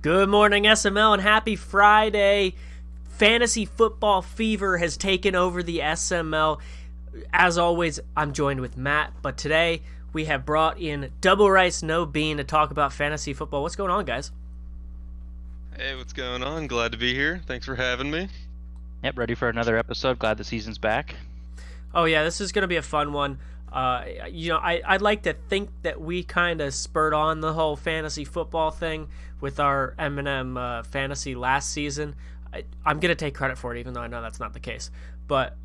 Good morning, SML, and happy Friday. Fantasy football fever has taken over the SML. As always, I'm joined with Matt, but today we have brought in Double Rice No Bean to talk about fantasy football. What's going on, guys? Hey, what's going on? Glad to be here. Thanks for having me. Yep, ready for another episode. Glad the season's back. Oh, yeah, this is going to be a fun one. I'd like to think that we kind of spurred on the whole fantasy football thing with our M&M fantasy last season. I'm going to take credit for it, even though I know that's not the case. But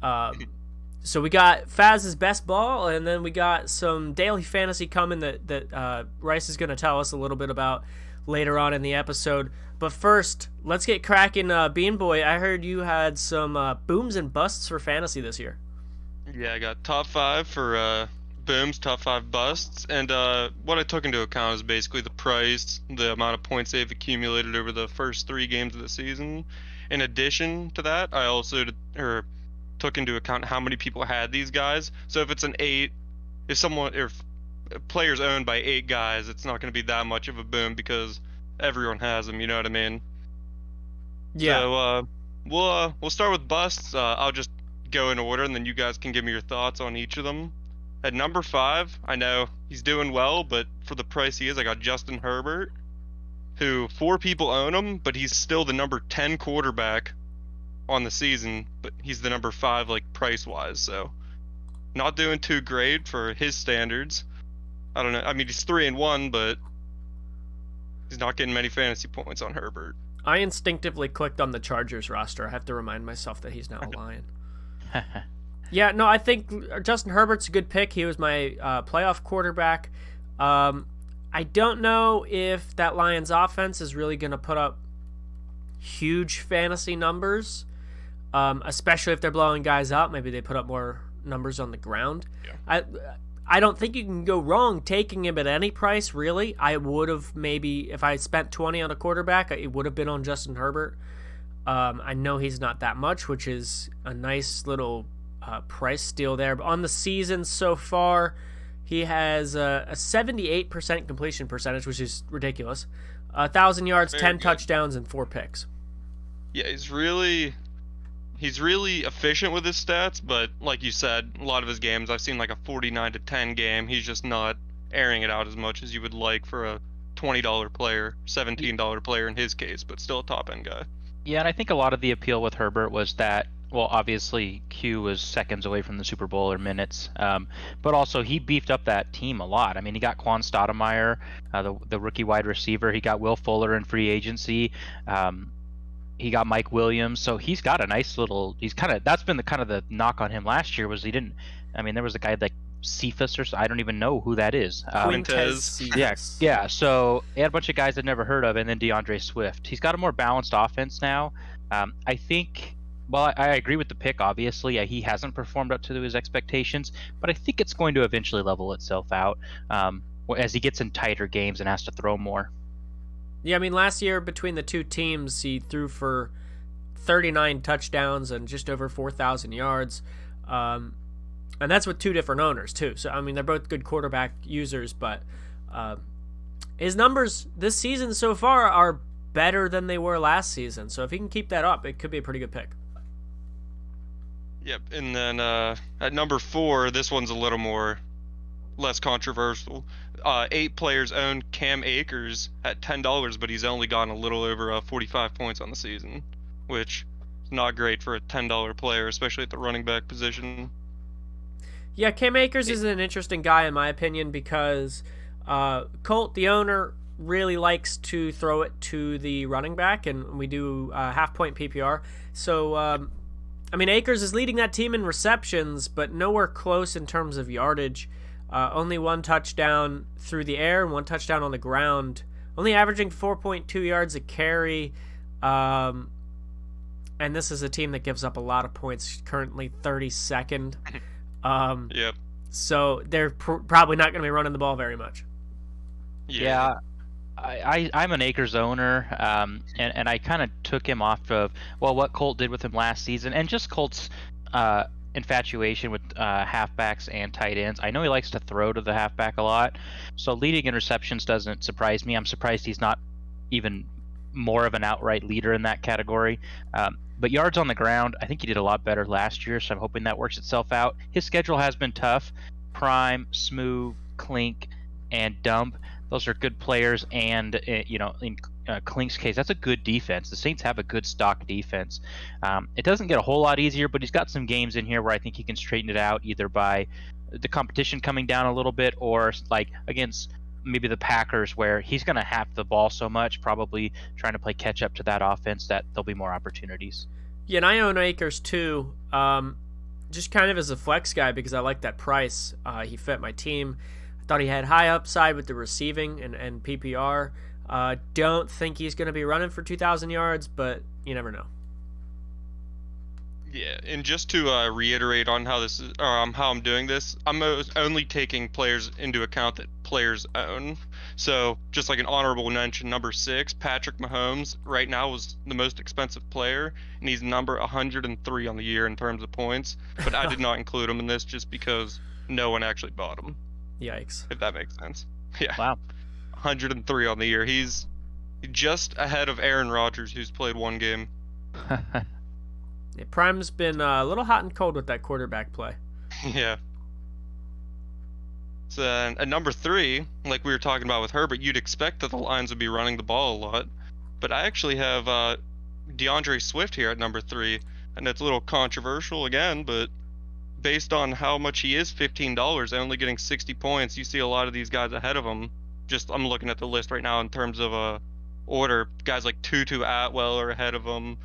so we got Faz's best ball, and then we got some daily fantasy coming that Rice is going to tell us a little bit about later on in the episode. But first, let's get cracking. Bean Boy, I heard you had some booms and busts for fantasy this year. Yeah, I got top 5 for booms, top 5 busts, and what I took into account is basically the price, the amount of points they've accumulated over the first 3 games of the season. In addition to that, I also took into account how many people had these guys. So if it's if a player's owned by 8 guys, it's not going to be that much of a boom because everyone has them. You know what I mean? Yeah. So we'll start with busts. I'll just go in order, and then you guys can give me your thoughts on each of them. At number 5, I know he's doing well, but for the price he is, I got Justin Herbert, who 4 people own him, but he's still the number 10 quarterback on the season, but he's the number 5 like price-wise, so not doing too great for his standards. I don't know. I mean, he's 3-1, but he's not getting many fantasy points on Herbert. I instinctively clicked on the Chargers roster. I have to remind myself that he's now a Lion. Yeah, no, I think Justin Herbert's a good pick. He was my playoff quarterback. I don't know if that Lions offense is really going to put up huge fantasy numbers, especially if they're blowing guys out. Maybe they put up more numbers on the ground. Yeah. I don't think you can go wrong taking him at any price, really. I would have maybe, if I spent 20 on a quarterback, it would have been on Justin Herbert. I know he's not that much, which is a nice little price steal there. But on the season so far, he has a 78% completion percentage, which is ridiculous. 1,000 yards, 10 touchdowns, and 4 picks. Yeah, he's really efficient with his stats, but like you said, a lot of his games, I've seen like a 49-10 game. He's just not airing it out as much as you would like for a $20 player, $17 player in his case, but still a top-end guy. Yeah, and I think a lot of the appeal with Herbert was that, well, obviously Q was seconds away from the Super Bowl or minutes, but also he beefed up that team a lot. I mean, he got Quan Stoudemire, the rookie wide receiver. He got Will Fuller in free agency. He got Mike Williams, so he's got a nice little. That's been the knock on him last year was he didn't. I mean, there was a guy like Cephas or I don't even know who that is. Quintez. Yeah. So he had a bunch of guys I'd never heard of, and then Deandre Swift. He's got a more balanced offense now. I think. Well, I agree with the pick. Obviously, he hasn't performed up to his expectations, but I think it's going to eventually level itself out as he gets in tighter games and has to throw more. Yeah, I mean, last year between the two teams, he threw for 39 touchdowns and just over 4,000 yards. And that's with 2 different owners, too. So, I mean, they're both good quarterback users, but his numbers this season so far are better than they were last season. So if he can keep that up, it could be a pretty good pick. Yep, and then at number 4, this one's a little more less controversial. 8 players own Cam Akers at $10, but he's only gotten a little over 45 points on the season, which is not great for a $10 player, especially at the running back position. Yeah, Cam Akers is an interesting guy in my opinion because Colt, the owner, really likes to throw it to the running back, and we do half-point PPR. So, I mean, Akers is leading that team in receptions, but nowhere close in terms of yardage. Only 1 touchdown through the air and 1 touchdown on the ground. Only averaging 4.2 yards a carry. And this is a team that gives up a lot of points, currently 32nd. Yep. So they're probably not going to be running the ball very much. Yeah. I'm an Akers owner, and I kind of took him off of, well, what Colt did with him last season, and just Colt's infatuation with halfbacks and tight ends. I know he likes to throw to the halfback a lot, so leading in receptions doesn't surprise me. I'm surprised he's not even more of an outright leader in that category. But yards on the ground, I think he did a lot better last year, so I'm hoping that works itself out. His schedule has been tough. Prime, Smooth, Clink, and Dump. Those are good players, and in Clink's case, that's a good defense. The Saints have a good stock defense. It doesn't get a whole lot easier, but he's got some games in here where I think he can straighten it out, either by the competition coming down a little bit, or like against maybe the Packers, where he's going to have the ball so much, probably trying to play catch up to that offense, that there'll be more opportunities. Yeah, and I own Akers too, just kind of as a flex guy because I like that price. He fit my team. I thought he had high upside with the receiving and PPR. Don't think he's going to be running for 2,000 yards, but you never know. Yeah, and just to reiterate on how this is, how I'm doing this, I'm only taking players into account that players own. So, just like an honorable mention, number 6, Patrick Mahomes, right now was the most expensive player, and he's number 103 on the year in terms of points. But I did not include him in this just because no one actually bought him. Yikes. If that makes sense. Yeah. Wow. 103 on the year. He's just ahead of Aaron Rodgers, who's played one game. Yeah, Prime's been a little hot and cold with that quarterback play. Yeah. So at number 3, like we were talking about with Herbert, you'd expect that the Lions would be running the ball a lot, but I actually have Deandre Swift here at number 3, and it's a little controversial again, but based on how much he is $15, only getting 60 points, you see a lot of these guys ahead of him. I'm looking at the list right now in terms of order. Guys like Tutu Atwell are ahead of him.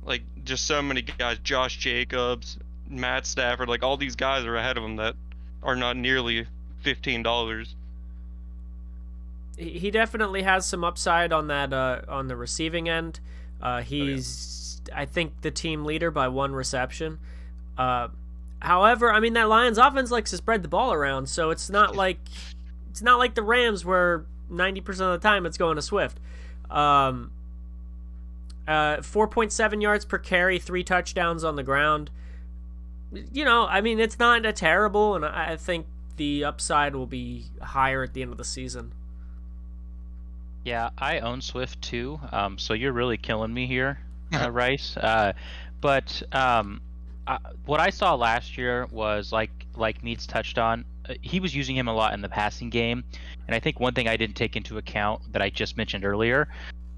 Like, just so many guys, Josh Jacobs, Matt Stafford, like all these guys are ahead of him that are not nearly $15. He definitely has some upside on that on the receiving end. He's, I think, the team leader by 1 reception. However, I mean, that Lions offense likes to spread the ball around, so it's not like the Rams where 90% of the time it's going to Swift. 4.7 yards per carry, 3 touchdowns on the ground. I mean, it's not a terrible, and I think the upside will be higher at the end of the season. Yeah, I own Swift too, so you're really killing me here, Rice. But what I saw last year was, like Meats touched on, he was using him a lot in the passing game, and I think one thing I didn't take into account that I just mentioned earlier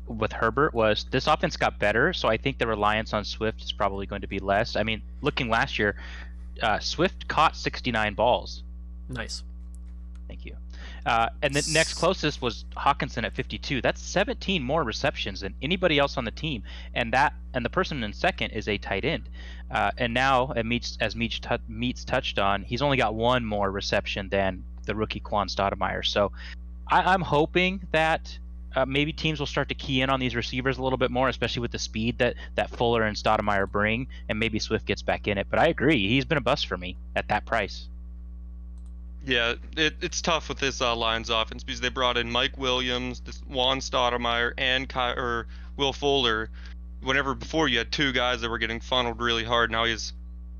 with Herbert was this offense got better, so I think the reliance on Swift is probably going to be less. I mean, looking last year, Swift caught 69 balls. Nice. Thank you. And the next closest was Hawkinson at 52. That's 17 more receptions than anybody else on the team, and the person in second is a tight end. And now, as Meats touched on, he's only got 1 more reception than the rookie Quan Stoudemire. So I'm hoping that maybe teams will start to key in on these receivers a little bit more, especially with the speed that Fuller and Stoudemire bring, and maybe Swift gets back in it. But I agree, he's been a bust for me at that price. Yeah, it's tough with this Lions offense because they brought in Mike Williams, Juan Stoudemire, and Will Fuller. Whenever before you had 2 guys that were getting funneled really hard, now he has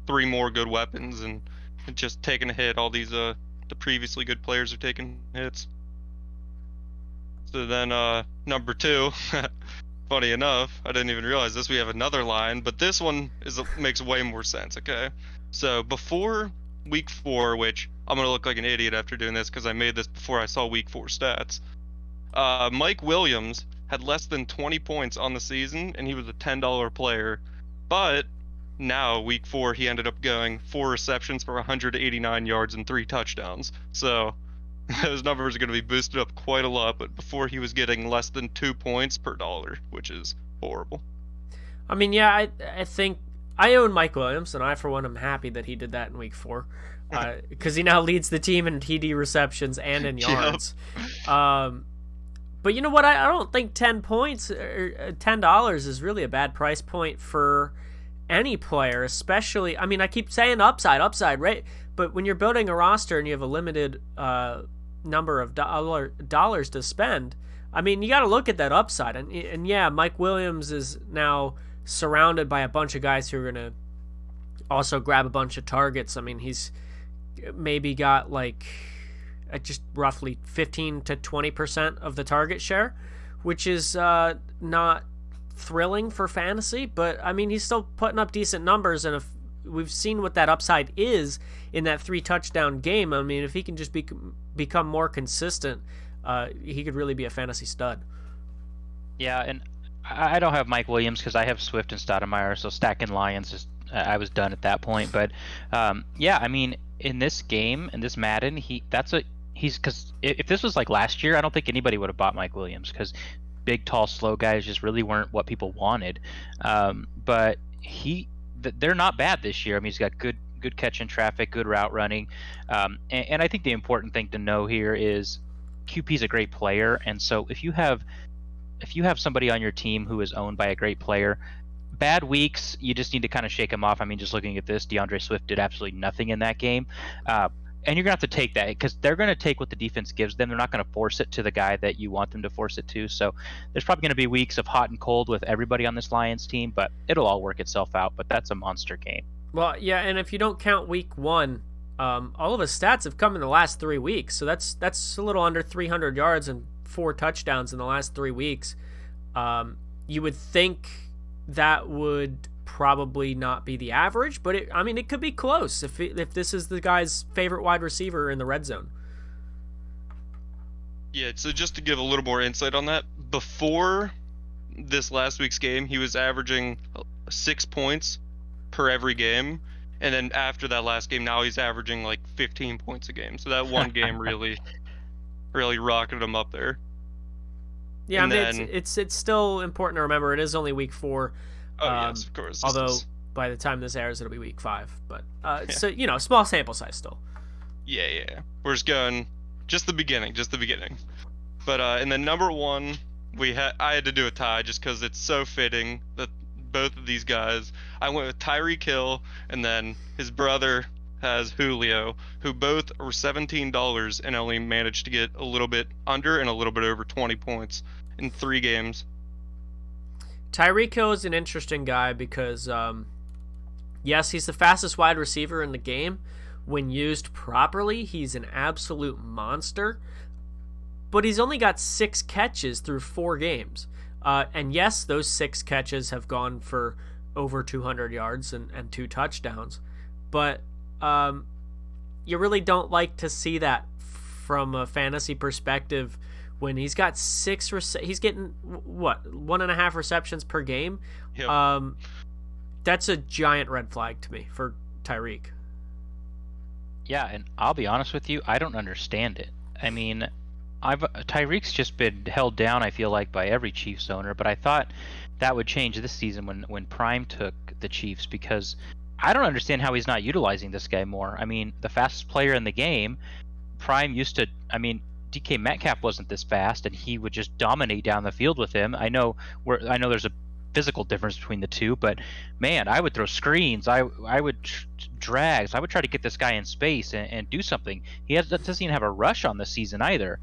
3 more good weapons and just taking a hit. All these the previously good players are taking hits. So then number 2, funny enough, I didn't even realize this. We have another line, but this one makes way more sense. Okay, so before week 4, which I'm gonna look like an idiot after doing this because I made this before I saw week 4 stats. Mike Williams had less than 20 points on the season, and he was a $10 player. But now, week 4, he ended up going 4 receptions for 189 yards and 3 touchdowns. So those numbers are going to be boosted up quite a lot. But before, he was getting less than 2 points per dollar, which is horrible. I mean, yeah, I think I own Mike Williams, and I, for one, am happy that he did that in week 4. Because he now leads the team in TD receptions and in yards. Yep. But you know what? I don't think 10 points or $10 is really a bad price point for any player, especially. I mean, I keep saying upside, right? But when you're building a roster and you have a limited number of dollars to spend, I mean, you got to look at that upside. And yeah, Mike Williams is now surrounded by a bunch of guys who are going to also grab a bunch of targets. I mean, he's maybe got like just roughly 15 to 20% of the target share, which is not thrilling for fantasy. But I mean, he's still putting up decent numbers, and if we've seen what that upside is in that 3 touchdown game, I mean, if he can just become more consistent, he could really be a fantasy stud. Yeah, and I don't have Mike Williams because I have Swift and Stoudemire, so stacking Lions I was done at that point. But yeah, I mean, in this game, in this Madden, because if this was like last year, I don't think anybody would have bought Mike Williams because big, tall, slow guys just really weren't what people wanted. But they're not bad this year. I mean, he's got good catch in traffic, good route running, and I think the important thing to know here is QP's a great player, and so if you have somebody on your team who is owned by a great player, bad weeks, you just need to kind of shake them off. I mean, just looking at this, Deandre Swift did absolutely nothing in that game. And you're going to have to take that because they're going to take what the defense gives them. They're not going to force it to the guy that you want them to force it to. So there's probably going to be weeks of hot and cold with everybody on this Lions team, but it'll all work itself out. But that's a monster game. Well, yeah, and if you don't count week 1, all of his stats have come in the last 3 weeks. So that's a little under 300 yards and 4 touchdowns in the last 3 weeks. You would think that would probably not be the average, but it could be close if this is the guy's favorite wide receiver in the red zone. Yeah, so just to give a little more insight on that, before this last week's game, he was averaging 6 points per every game, and then after that last game, now he's averaging like 15 points a game. So that one game really rocketed him up there. Yeah, and I mean, it's still important to remember it is only week 4. Yes, of course. Although by the time this airs, it'll be week 5. But so small sample size still. Yeah. We're just going just the beginning. But and then number 1, I had to do a tie just because it's so fitting that both of these guys. I went with Tyreek Hill, and then his brother has Julio, who both were $17 and only managed to get a little bit under and a little bit over 20 points in 3 games. Tyreek Hill is an interesting guy because, yes, he's the fastest wide receiver in the game. When used properly, he's an absolute monster. But he's only got 6 catches through 4 games. And yes, those 6 catches have gone for over 200 yards and 2 touchdowns. But you really don't like to see that from a fantasy perspective when he's got 6 he's getting 1.5 receptions per game. Yep. That's a giant red flag to me for Tyreek. Yeah, and I'll be honest with you, I don't understand it. I mean, Tyreek's just been held down, I feel like, by every Chiefs owner, but I thought that would change this season when Prime took the Chiefs, because I don't understand how he's not utilizing this guy more. I mean, the fastest player in the game, Prime used to, DK Metcalf wasn't this fast, and he would just dominate down the field with him. I know there's a physical difference between the two, but man, I would throw screens. I would drags. I would try to get this guy in space and do something. Doesn't even have a rush on this season either.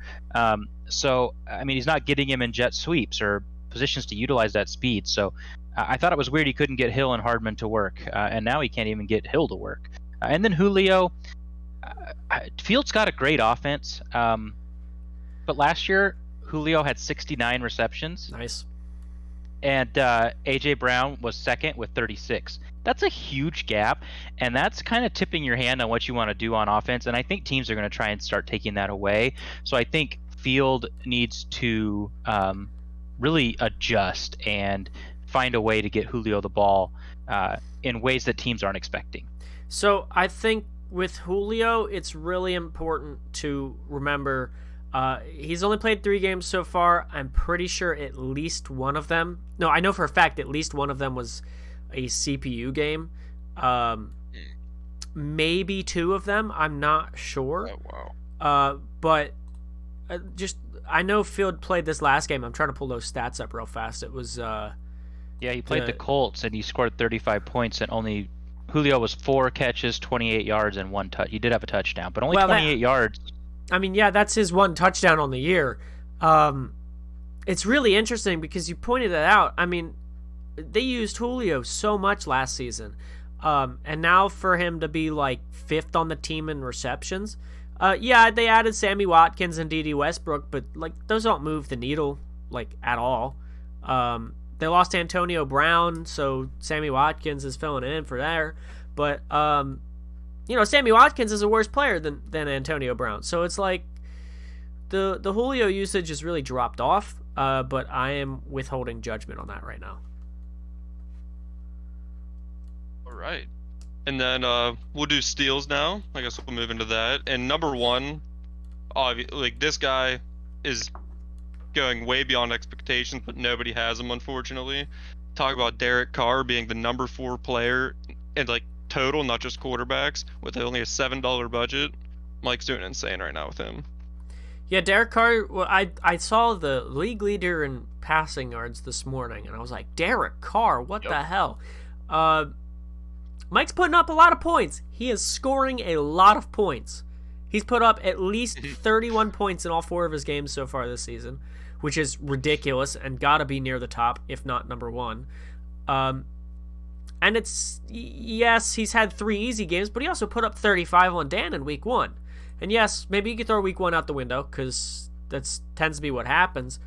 So I mean, he's not getting him in jet sweeps or positions to utilize that speed. So I thought it was weird he couldn't get Hill and Hardman to work, and now he can't even get Hill to work. And then Julio, Fields got a great offense. But last year, Julio had 69 receptions. Nice. And A.J. Brown was second with 36. That's a huge gap, and that's kind of tipping your hand on what you want to do on offense. And I think teams are going to try and start taking that away. So I think Field needs to really adjust and find a way to get Julio the ball in ways that teams aren't expecting. So I think with Julio, it's really important to remember he's only played 3 games so far. I'm pretty sure at least one of them. No, I know for a fact at least one of them was a CPU game. Maybe 2 of them. I'm not sure. Oh, wow. But I know Field played this last game. I'm trying to pull those stats up real fast. It was yeah, he played the Colts and he scored 35 points, and only Julio was 4 catches, 28 yards, and 1 touch. He did have a touchdown, but only 28 yards. I mean, yeah, that's his 1 touchdown on the year. It's really interesting because you pointed that out. I mean, they used Julio so much last season. And now for him to be like 5th on the team in receptions. Yeah, they added Sammy Watkins and D.D. Westbrook, but like those don't move the needle like at all. They lost Antonio Brown, so Sammy Watkins is filling in for there. But Sammy Watkins is a worse player than Antonio Brown. So it's like the Julio usage has really dropped off, but I am withholding judgment on that right now. All right. And then we'll do steals now. I guess we'll move into that. And number one, like this guy is going way beyond expectations, but nobody has him, unfortunately. Talk about Derek Carr being the number 4 player and like total, not just quarterbacks, with only a $7 budget. Mike's doing insane right now with him. Yeah, Derek Carr, well, I saw the league leader in passing yards this morning, and I was like, Derek Carr, what the hell? Mike's putting up a lot of points. He is scoring a lot of points. He's put up at least 31 points in all 4 of his games so far this season, which is ridiculous and got to be near the top, if not number 1. And yes, he's had 3 easy games, but he also put up 35 on Dan in week 1. And yes, maybe you could throw week 1 out the window because that tends to be what happens.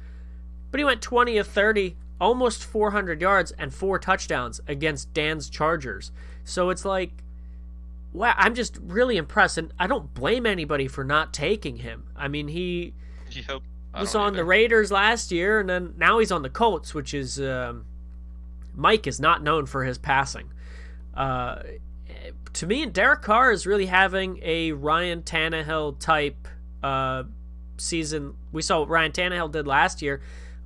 But he went 20 of 30, almost 400 yards and 4 touchdowns against Dan's Chargers. So it's like, wow, I'm just really impressed. And I don't blame anybody for not taking him. I mean, he was on the Raiders last year, and then now he's on the Colts, which is Mike is not known for his passing. To me, Derek Carr is really having a Ryan Tannehill type season. We saw what Ryan Tannehill did last year,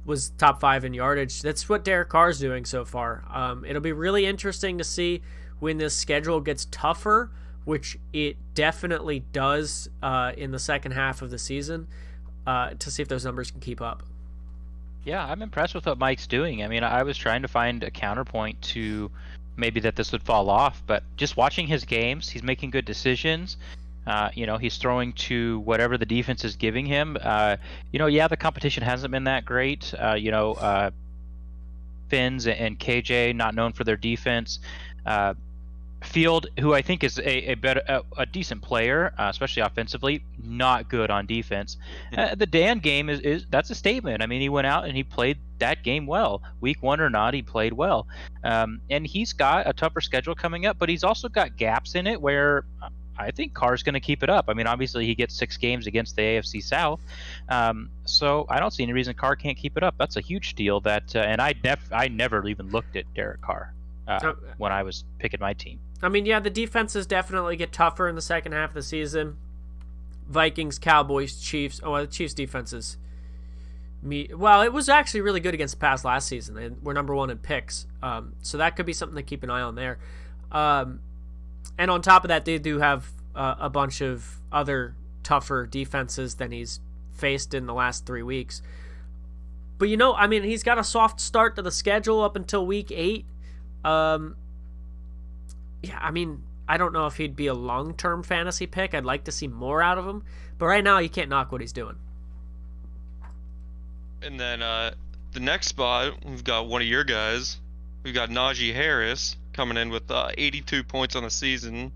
was top 5 in yardage. That's what Derek Carr is doing so far. It'll be really interesting to see when this schedule gets tougher, which it definitely does in the second half of the season, to see if those numbers can keep up. Yeah, I'm impressed with what Mike's doing. I mean, I was trying to find a counterpoint to maybe that this would fall off, but just watching his games, he's making good decisions. He's throwing to whatever the defense is giving him. The competition hasn't been that great. Finns and KJ, not known for their defense. Field, who I think is a decent player, especially offensively, not good on defense. The Dan game is that's a statement. I mean, he went out and he played that game well. Week 1 or not, he played well. And he's got a tougher schedule coming up, but he's also got gaps in it where I think Carr's going to keep it up. I mean, obviously he gets 6 games against the AFC South, so I don't see any reason Carr can't keep it up. That's a huge steal. And I never even looked at Derek Carr when I was picking my team. I mean, yeah, the defenses definitely get tougher in the second half of the season. Vikings, Cowboys, Chiefs. Oh, the Chiefs' defense is... it was actually really good against the pass last season. They were number 1 in picks. So that could be something to keep an eye on there. And on top of that, they do have a bunch of other tougher defenses than he's faced in the last 3 weeks. But, he's got a soft start to the schedule up until week 8. I don't know if he'd be a long-term fantasy pick. I'd like to see more out of him. But right now, you can't knock what he's doing. And then the next spot, we've got one of your guys. We've got Naji Harris coming in with 82 points on the season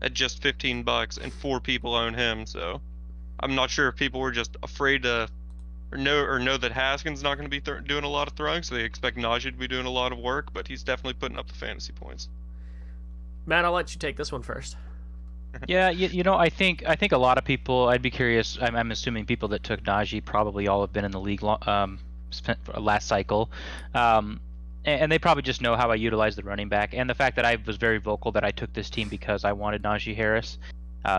at just $15, and 4 people own him. So I'm not sure if people were just afraid to or know that Haskins not going to be doing a lot of throwing, so they expect Naji to be doing a lot of work, but he's definitely putting up the fantasy points. Matt, I'll let you take this one first. Yeah, I think a lot of people. I'd be curious. I'm assuming people that took Naji probably all have been in the league last cycle, and they probably just know how I utilize the running back, and the fact that I was very vocal that I took this team because I wanted Naji Harris,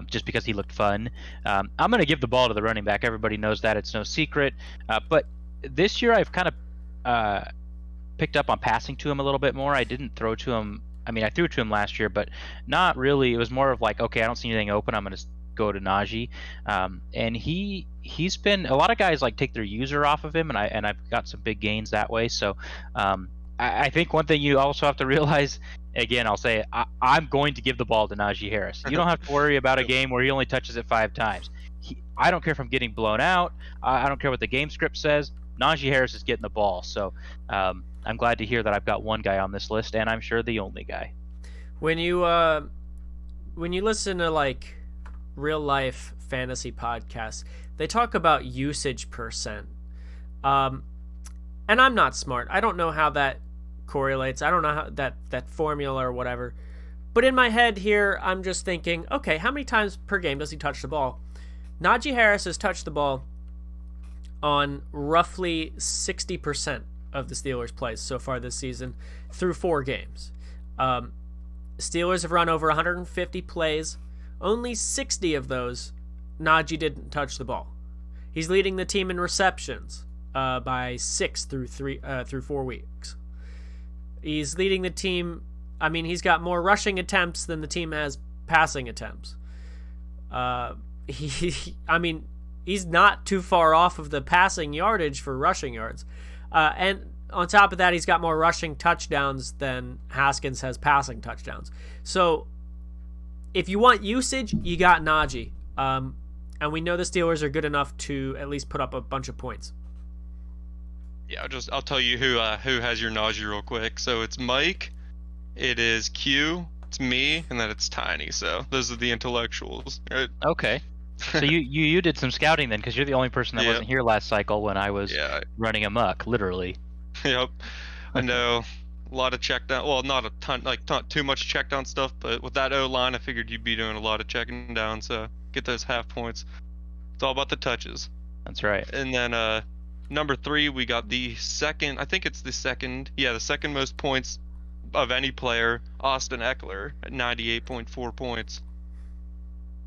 just because he looked fun. I'm going to give the ball to the running back. Everybody knows that, it's no secret. But this year I've kind of picked up on passing to him a little bit more. I didn't throw to him. I mean, I threw to him last year, but not really. It was more of like, okay, I don't see anything open, I'm going to go to Naji. And he's been, a lot of guys like take their user off of him, and I've got some big gains that way. So I think one thing you also have to realize, again, I'll say it, I'm going to give the ball to Naji Harris. You don't have to worry about a game where he only touches it 5 times. I don't care if I'm getting blown out. I don't care what the game script says. Naji Harris is getting the ball. So I'm glad to hear that I've got one guy on this list, and I'm sure the only guy. When you listen to like real life fantasy podcasts, they talk about usage percent. and I'm not smart. I don't know how that correlates. I don't know how that formula or whatever. But in my head here, I'm just thinking, okay, how many times per game does he touch the ball? Naji Harris has touched the ball on roughly 60% of the Steelers' plays so far this season through 4 games. Steelers have run over 150 plays. Only 60 of those, Naji didn't touch the ball. He's leading the team in receptions by 6 through 4 weeks. He's leading the team. I mean, he's got more rushing attempts than the team has passing attempts. He's not too far off of the passing yardage for rushing yards. And on top of that, he's got more rushing touchdowns than Haskins has passing touchdowns. So if you want usage, you got Naji. And we know the Steelers are good enough to at least put up a bunch of points. Yeah, I'll tell you who has your Naji real quick. So it's Mike, it is Q, it's me, and then it's Tiny. So those are the intellectuals, right? Okay. So you did some scouting then, because you're the only person that wasn't here last cycle when I was running amok, literally. Yep. I know a lot of check down. Well, not a ton, not too much check down stuff, but with that O-line, I figured you'd be doing a lot of checking down, so get those half points. It's all about the touches. That's right. And then number 3, we got the second. I think it's the second. Yeah, the second most points of any player, Austin Eckler at 98.4 points.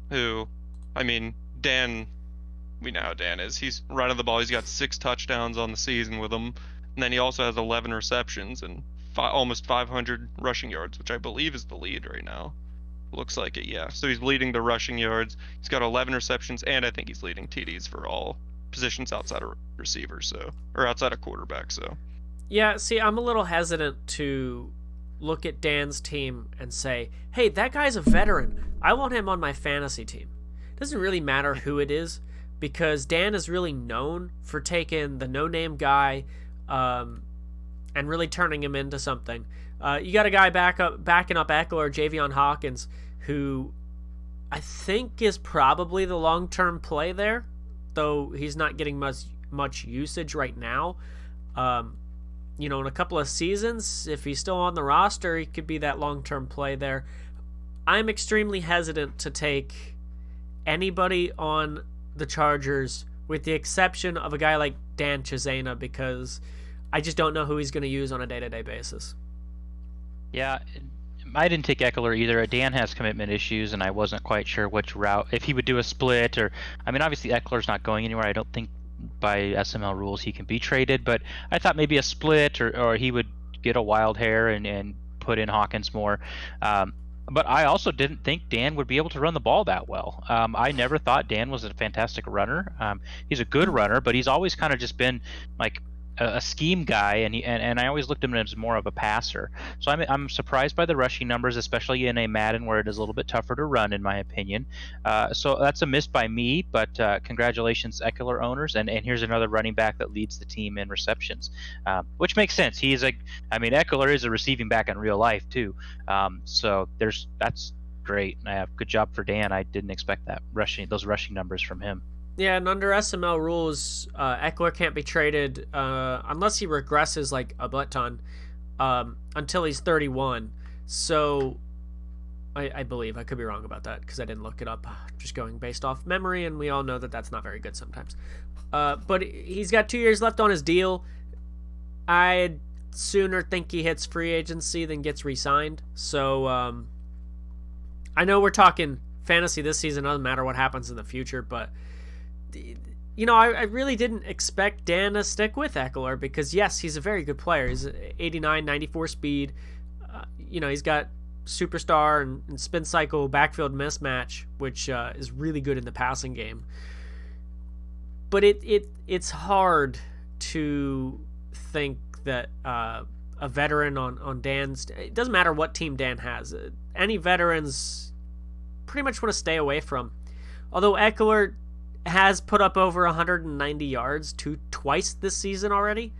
Who, I mean, Dan. We know how Dan is. He's running the ball. He's got 6 touchdowns on the season with him. And then he also has 11 receptions and almost 500 rushing yards, which I believe is the lead right now. Looks like it, yeah. So he's leading the rushing yards. He's got 11 receptions, and I think he's leading TDs for all positions outside of receiver, or outside of quarterback. So, yeah. See, I'm a little hesitant to look at Dan's team and say, "Hey, that guy's a veteran. I want him on my fantasy team." It doesn't really matter who it is, because Dan is really known for taking the no-name guy and really turning him into something. You got a guy backing up Eckler, Javion Hawkins, who I think is probably the long-term play there, though he's not getting much usage right now. In a couple of seasons, if he's still on the roster, he could be that long-term play there. I'm extremely hesitant to take anybody on the Chargers, with the exception of a guy like Dan Chisena, because I just don't know who he's going to use on a day-to-day basis. Yeah, I didn't take Eckler either. Dan has commitment issues, and I wasn't quite sure which route, if he would do a split, or, I mean, obviously Eckler's not going anywhere. I don't think by SML rules he can be traded, but I thought maybe a split, or he would get a wild hair and put in Hawkins more. But I also didn't think Dan would be able to run the ball that well. I never thought Dan was a fantastic runner. He's a good runner, but he's always kind of just been like a scheme guy, and I always looked at him as more of a passer. So I'm surprised by the rushing numbers, especially in a Madden where it is a little bit tougher to run, in my opinion. So that's a miss by me, but congratulations, Eckler owners. And here's another running back that leads the team in receptions, which makes sense. Eckler is a receiving back in real life too. So that's great. Good job for Dan. I didn't expect those rushing numbers from him. Yeah, and under SML rules, Eckler can't be traded unless he regresses like a butt ton until he's 31. So I believe. I could be wrong about that because I didn't look it up, just going based off memory, and we all know that that's not very good sometimes. But he's got 2 years left on his deal. I'd sooner think he hits free agency than gets re-signed. So I know we're talking fantasy this season. Doesn't matter what happens in the future, but I really didn't expect Dan to stick with Eckler because, yes, he's a very good player. He's 89, 94 speed. He's got superstar and spin cycle backfield mismatch, which is really good in the passing game. But it's hard to think that a veteran on Dan's... It doesn't matter what team Dan has. Any veterans pretty much want to stay away from. Although Eckler has put up over 190 yards twice this season already.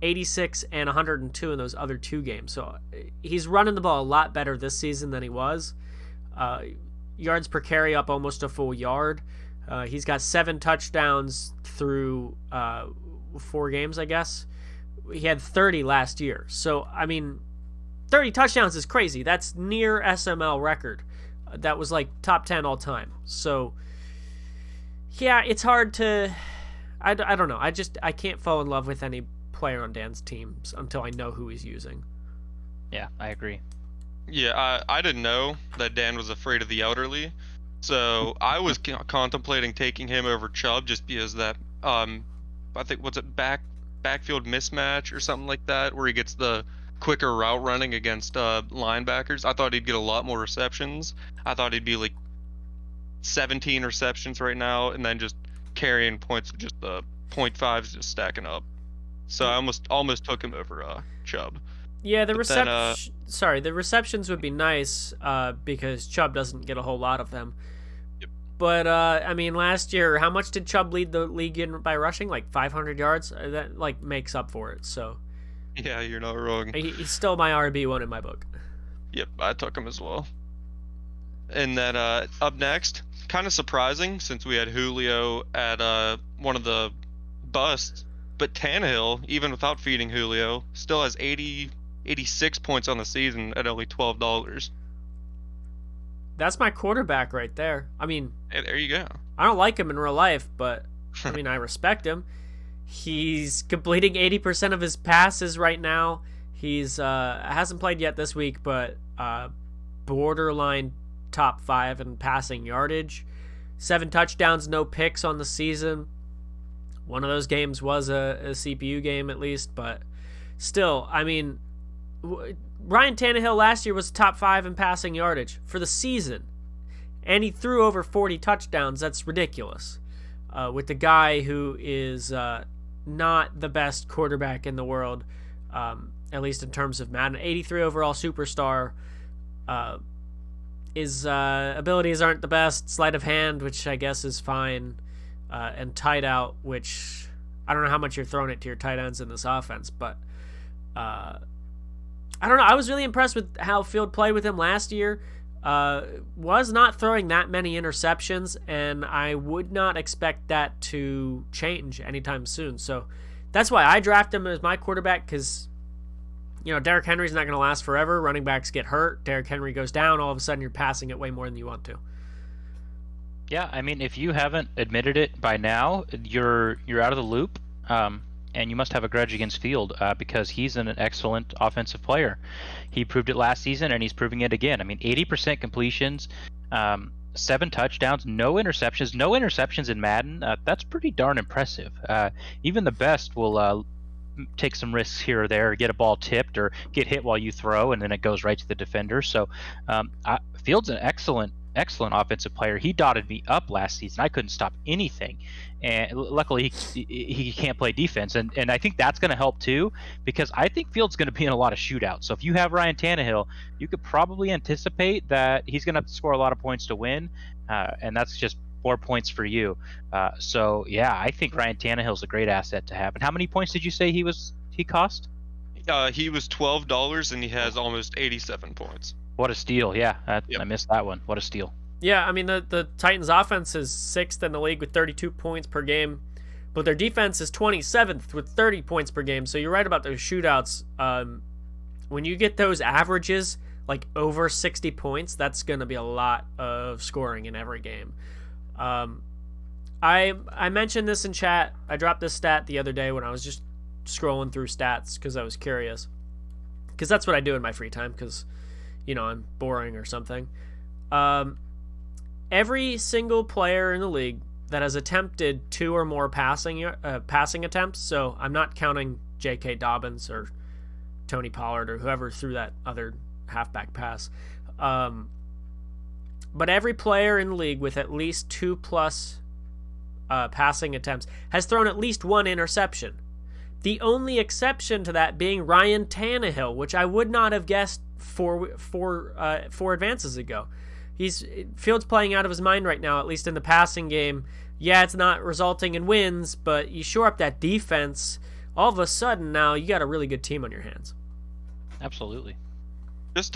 86 and 102 in those other 2 games. So he's running the ball a lot better this season than he was. Yards per carry up almost a full yard. He's got 7 touchdowns through 4 games, I guess. He had 30 last year. So, I mean, 30 touchdowns is crazy. That's near SML record. That was like top 10 all time. So, yeah, it's hard to... I don't know. I can't fall in love with any player on Dan's teams until I know who he's using. Yeah, I agree. Yeah, I didn't know that Dan was afraid of the elderly, so I was contemplating taking him over Chubb just because that I think what's it backfield mismatch or something like that where he gets the quicker route running against linebackers. I thought he'd get a lot more receptions. I thought he'd be like 17 receptions right now, and then just carrying points with just the 0.5s just stacking up. So I almost took him over Chubb. Yeah, the receptions would be nice because Chubb doesn't get a whole lot of them. Yep. But I mean, last year, how much did Chubb lead the league in by rushing? Like 500 yards. That like makes up for it. So. Yeah, you're not wrong. He's still my RB1 in my book. Yep, I took him as well. And then up next, kind of surprising since we had Julio at one of the busts, but Tannehill, even without feeding Julio, still has 86 points on the season at only $12. That's my quarterback right there. I mean, hey, there you go. I don't like him in real life, but I mean, I respect him. He's completing 80% of his passes right now. He's hasn't played yet this week, but borderline top 5 in passing yardage. 7 touchdowns, no picks on the season. One of those games was a CPU game at least, but still, I mean, Ryan Tannehill last year was top 5 in passing yardage for the season, and he threw over 40 touchdowns. That's ridiculous. With the guy who is not the best quarterback in the world, at least in terms of Madden. 83 overall superstar. His abilities aren't the best. Sleight of hand, which I guess is fine, and tight out, which I don't know how much you're throwing it to your tight ends in this offense, but I don't know. I was really impressed with how Field played with him last year. Was not throwing that many interceptions, and I would not expect that to change anytime soon. So that's why I draft him as my quarterback, because, you know, Derrick Henry's not going to last forever. Running backs get hurt. Derrick Henry goes down. All of a sudden, you're passing it way more than you want to. Yeah, I mean, if you haven't admitted it by now, you're out of the loop, and you must have a grudge against Field because he's an excellent offensive player. He proved it last season, and he's proving it again. I mean, 80% completions, 7 touchdowns, no interceptions. No interceptions in Madden. That's pretty darn impressive. Even the best will take some risks here or there, get a ball tipped or get hit while you throw, and then it goes right to the defender. So Field's an excellent offensive player. He dotted me up last season. I couldn't stop anything, and luckily he can't play defense, and I think that's going to help too, because I think Field's going to be in a lot of shootouts. So if you have Ryan Tannehill, you could probably anticipate that he's going to have to score a lot of points to win, and that's just 4 points for you. So yeah, I think Ryan Tannehill's a great asset to have. And how many points did you say he cost? He was $12, and he has almost 87 points. What a steal. Yeah, Yep. I missed that one. What a steal. Yeah, I mean, the Titans' offense is 6th in the league with 32 points per game, but their defense is 27th with 30 points per game. So you're right about those shootouts. When you get those averages, like over 60 points, that's going to be a lot of scoring in every game. I mentioned this in chat. I dropped this stat the other day when I was just scrolling through stats because I was curious. Because that's what I do in my free time, because, you know, I'm boring or something. Every single player in the league that has attempted 2 or more passing attempts, so I'm not counting J.K. Dobbins or Tony Pollard or whoever threw that other halfback pass, but every player in the league with at least 2+ passing attempts has thrown at least 1 interception. The only exception to that being Ryan Tannehill, which I would not have guessed four advances ago. Fields playing out of his mind right now, at least in the passing game. Yeah, it's not resulting in wins, but you shore up that defense. All of a sudden now you got a really good team on your hands. Absolutely. Just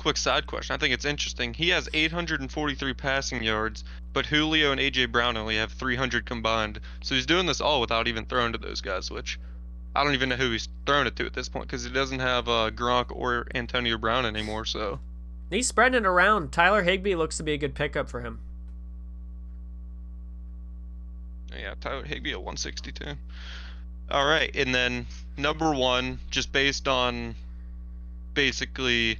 quick side question. I think it's interesting. He has 843 passing yards, but Julio and AJ Brown only have 300 combined. So he's doing this all without even throwing to those guys, which I don't even know who he's throwing it to at this point because he doesn't have Gronk or Antonio Brown anymore. So he's spreading it around. Tyler Higbee looks to be a good pickup for him. yeah, Tyler Higbee at 162. All right, and then number one, just based on basically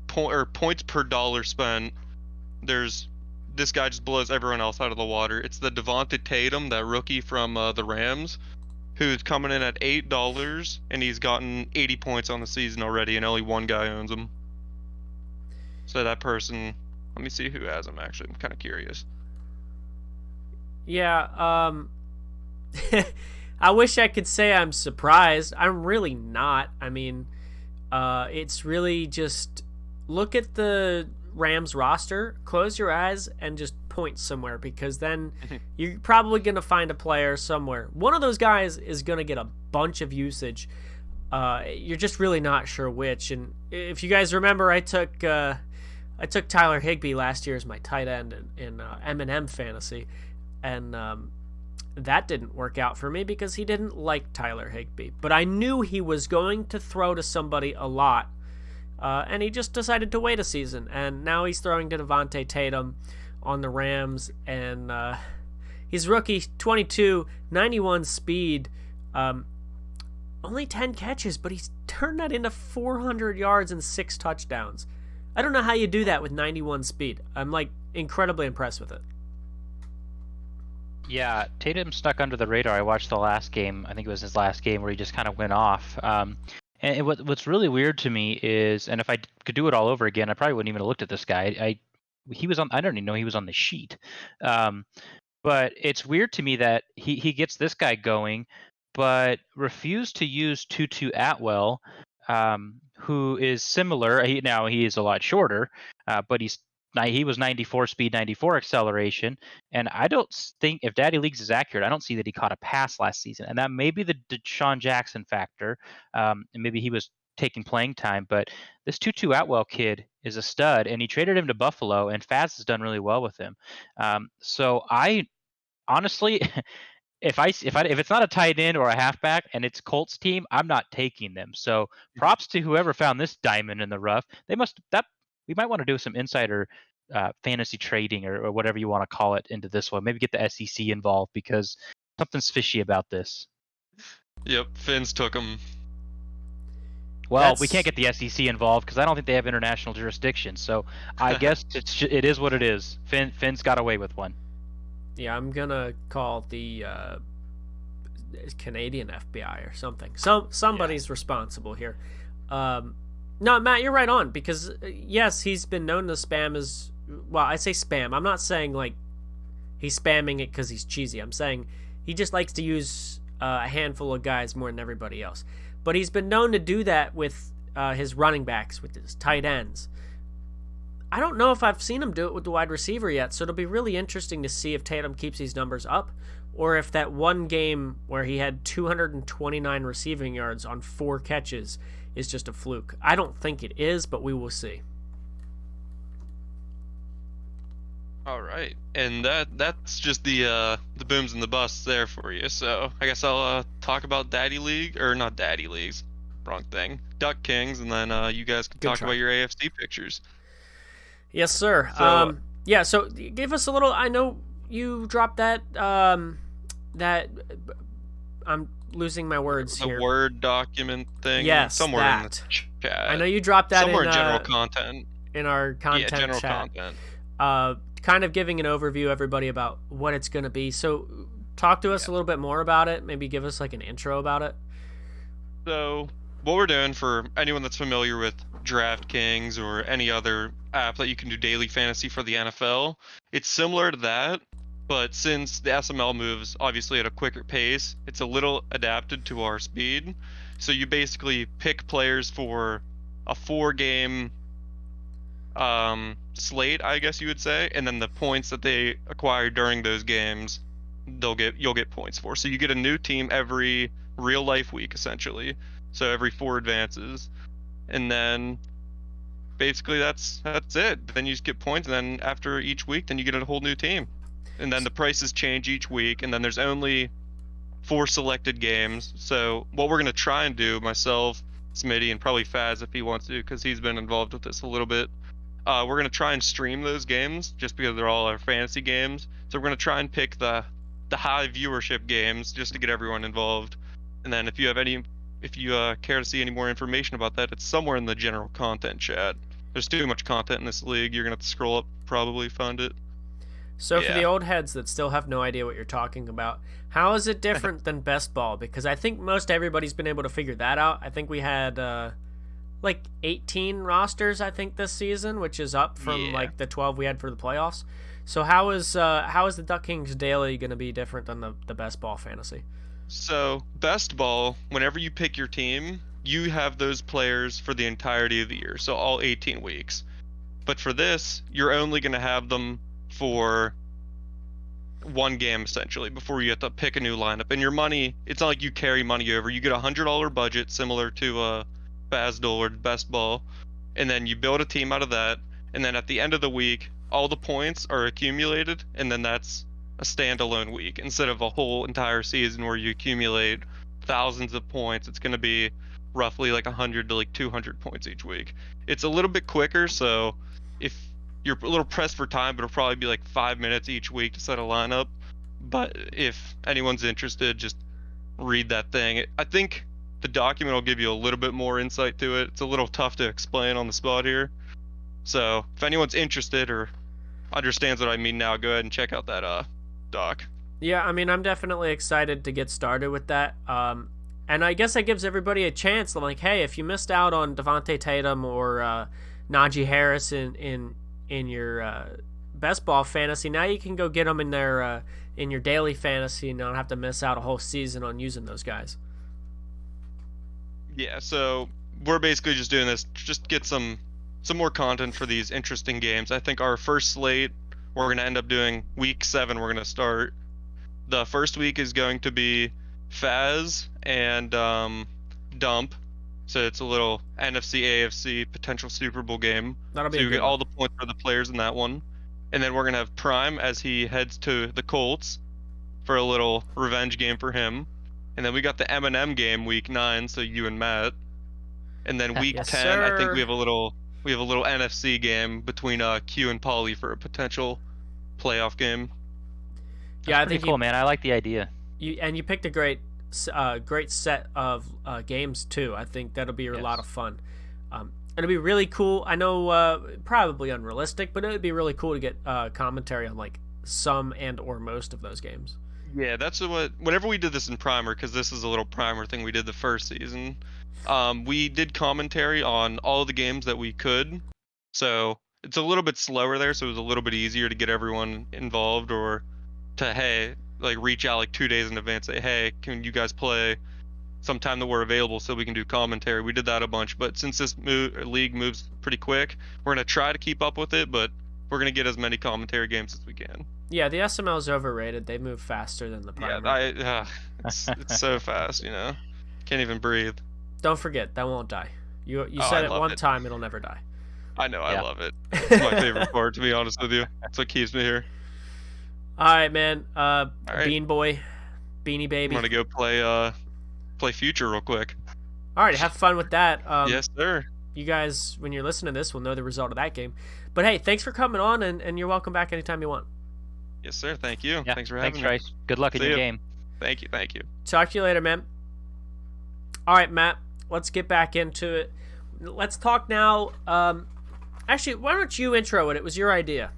points per dollar spent, this guy just blows everyone else out of the water. It's the Devonta Tatum, that rookie from the Rams, who's coming in at $8, and he's gotten 80 points on the season already, and only one guy owns him. So that person, let me see who has him. Actually, I'm kind of curious. Yeah, I wish I could say I'm surprised. I'm really not. I mean, it's really just look at the Rams roster, close your eyes, and just point somewhere, because then you're probably going to find a player somewhere. One of those guys is going to get a bunch of usage. You're just really not sure which. And if you guys remember, I took Tyler Higbee last year as my tight end in M&M Fantasy, and that didn't work out for me because he didn't like Tyler Higbee. But I knew he was going to throw to somebody a lot, and he just decided to wait a season. And now he's throwing to Devonta Tatum on the Rams, and he's rookie, 22, 91 speed, only 10 catches, but he's turned that into 400 yards and 6 touchdowns. I don't know how you do that with 91 speed. I'm incredibly impressed with it. Yeah, Tatum stuck under the radar. I watched the last game. I think it was his last game where he just kind of went off. And what's really weird to me is, and if I could do it all over again, I probably wouldn't even have looked at this guy. I don't even know he was on the sheet. But it's weird to me that he gets this guy going, but refused to use Tutu Atwell, who is similar. He is a lot shorter, but he was 94 speed, 94 acceleration, and I don't think, if Daddy Leagues is accurate, I don't see that he caught a pass last season, and that may be the Deshaun Jackson factor, and maybe he was taking playing time, but this Tutu Atwell kid is a stud, and he traded him to Buffalo, and Faz has done really well with him. So I honestly, if it's not a tight end or a halfback and it's Colts team, I'm not taking them. So props to whoever found this diamond in the rough. We might want to do some insider fantasy trading or whatever you want to call it into this one. Maybe get the SEC involved because something's fishy about this. Yep, Fins took him. Well, we can't get the SEC involved because I don't think they have international jurisdiction. So I guess it is what it is. Finn's got away with one. Yeah, I'm gonna call the Canadian FBI or something. Somebody's responsible here. No, Matt, you're right on, because yes, he's been known to spam I say spam. I'm not saying he's spamming it because he's cheesy. I'm saying he just likes to use a handful of guys more than everybody else. But he's been known to do that with his running backs, with his tight ends. I don't know if I've seen him do it with the wide receiver yet, so it'll be really interesting to see if Tatum keeps these numbers up, or if that one game where he had 229 receiving yards on 4 catches is just a fluke. I don't think it is, but we will see. All right, and that's just the booms and the busts there for you. So I guess I'll talk about Daddy League, or not Daddy Leagues, wrong thing, Duck Kings, and then you guys can talk about your AFC pictures. Yes, sir. So give us a little. I know you dropped that. I'm losing my words here. The Word document thing. Yes, somewhere that. in the chat. I know you dropped that somewhere in general content. In our content general chat. Content. Kind of giving an overview, everybody, about what it's going to be. So, talk to us a little bit more about it. Maybe give us an intro about it. So, what we're doing, for anyone that's familiar with DraftKings or any other app that you can do daily fantasy for the NFL, it's similar to that, but since the SML moves obviously at a quicker pace, it's a little adapted to our speed. So you basically pick players for a 4-game slate, I guess you would say, and then the points that they acquire during those games, you'll get points for. So you get a new team every real life week, essentially. So every 4 advances, and then basically that's it. Then you just get points, and then after each week, then you get a whole new team, and then the prices change each week, and then there's only 4 selected games. So what we're gonna try and do, myself, Smitty, and probably Faz if he wants to, because he's been involved with this a little bit. We're gonna try and stream those games just because they're all our fantasy games. So we're gonna try and pick the high viewership games just to get everyone involved. And then if you care to see any more information about that, it's somewhere in the general content chat. There's too much content in this league. You're gonna have to scroll up, probably find it. So for the old heads that still have no idea what you're talking about, how is it different than best ball? Because I think most everybody's been able to figure that out. I think we had like 18 rosters, I think, this season, which is up from like the 12 we had for the playoffs. So how is the Duck Kings Daily going to be different than the best ball fantasy? So best ball, whenever you pick your team, you have those players for the entirety of the year, so all 18 weeks. But for this, you're only going to have them for one game essentially before you have to pick a new lineup. And your money, it's not like you carry money over. You get $100 budget similar to Basdol or Best Ball, and then you build a team out of that. And then at the end of the week, all the points are accumulated, and then that's a standalone week instead of a whole entire season where you accumulate thousands of points. It's going to be roughly like 100 to like 200 points each week. It's a little bit quicker, so if you're a little pressed for time, but it'll probably be like 5 minutes each week to set a lineup. But if anyone's interested, just read that thing. I think the document will give you a little bit more insight to it. It's a little tough to explain on the spot here. So if anyone's interested or understands what I mean now, go ahead and check out that doc. Yeah, I mean, I'm definitely excited to get started with that. And I guess that gives everybody a chance. I'm like, hey, if you missed out on Devonta Tatum or Naji Harris in your best ball fantasy, now you can go get them in their in your daily fantasy and not have to miss out a whole season on using those guys. Yeah, so we're basically just doing this just get some more content for these interesting games. I think our first slate, we're going to end up doing week 7. We're going to start. The first week is going to be Faz and Dump. So it's a little NFC, AFC potential Super Bowl game. That'll be so a you good get all the points for the players in that one. And then we're going to have Prime as he heads to the Colts for a little revenge game for him. And then we got the M&M game week 9, so you and Matt. And then week Yes, 10, sir. I think we have a little NFC game between Q and Pauly for a potential playoff game. Yeah, I Pretty think cool, man. I like the idea. you picked a great set of games too. I think that'll be a lot of fun. It'll be really cool. I know probably unrealistic, but it would be really cool to get commentary on like some and or most of those games. Yeah, that's what. Whenever we did this in Primer, because this is a little Primer thing we did the first season, we did commentary on all the games that we could. So it's a little bit slower there, so it was a little bit easier to get everyone involved, or to reach out like 2 days in advance, say, hey, can you guys play sometime that we're available so we can do commentary. We did that a bunch, but since this league moves pretty quick, we're going to try to keep up with it, but we're going to get as many commentary games as we can. Yeah, the SML is overrated. They move faster than the Primer. Yeah, it's so fast, Can't even breathe. Don't forget, that won't die. You said it one time, it'll never die. I know, I love it. It's my favorite part, to be honest with you. It's what keeps me here. All right, man. All right. Bean Boy, Beanie Baby. I'm going to go play Future real quick. All right, have fun with that. Yes, sir. You guys, when you're listening to this, will know the result of that game. But hey, thanks for coming on, and you're welcome back anytime you want. Yes, sir. Thank you. Yeah, thanks for having me. Trice. Good luck in your game. Thank you. Talk to you later, man. All right, Matt, let's get back into it. Let's talk now. Actually, why don't you intro it? It was your idea.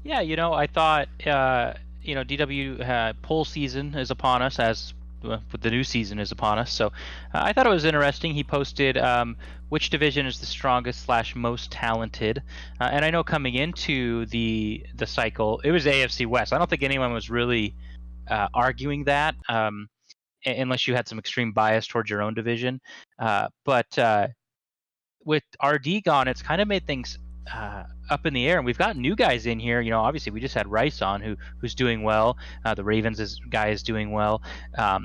Yeah, I thought, DW poll season is upon us, as the new season is upon us. So I thought it was interesting. He posted which division is the strongest / most talented. And I know coming into the cycle, it was AFC West. I don't think anyone was really arguing that, unless you had some extreme bias towards your own division. But with RD gone, it's kind of made things up in the air, and we've got new guys in here. Obviously we just had Rice on, who's doing well. The Ravens guy is doing well.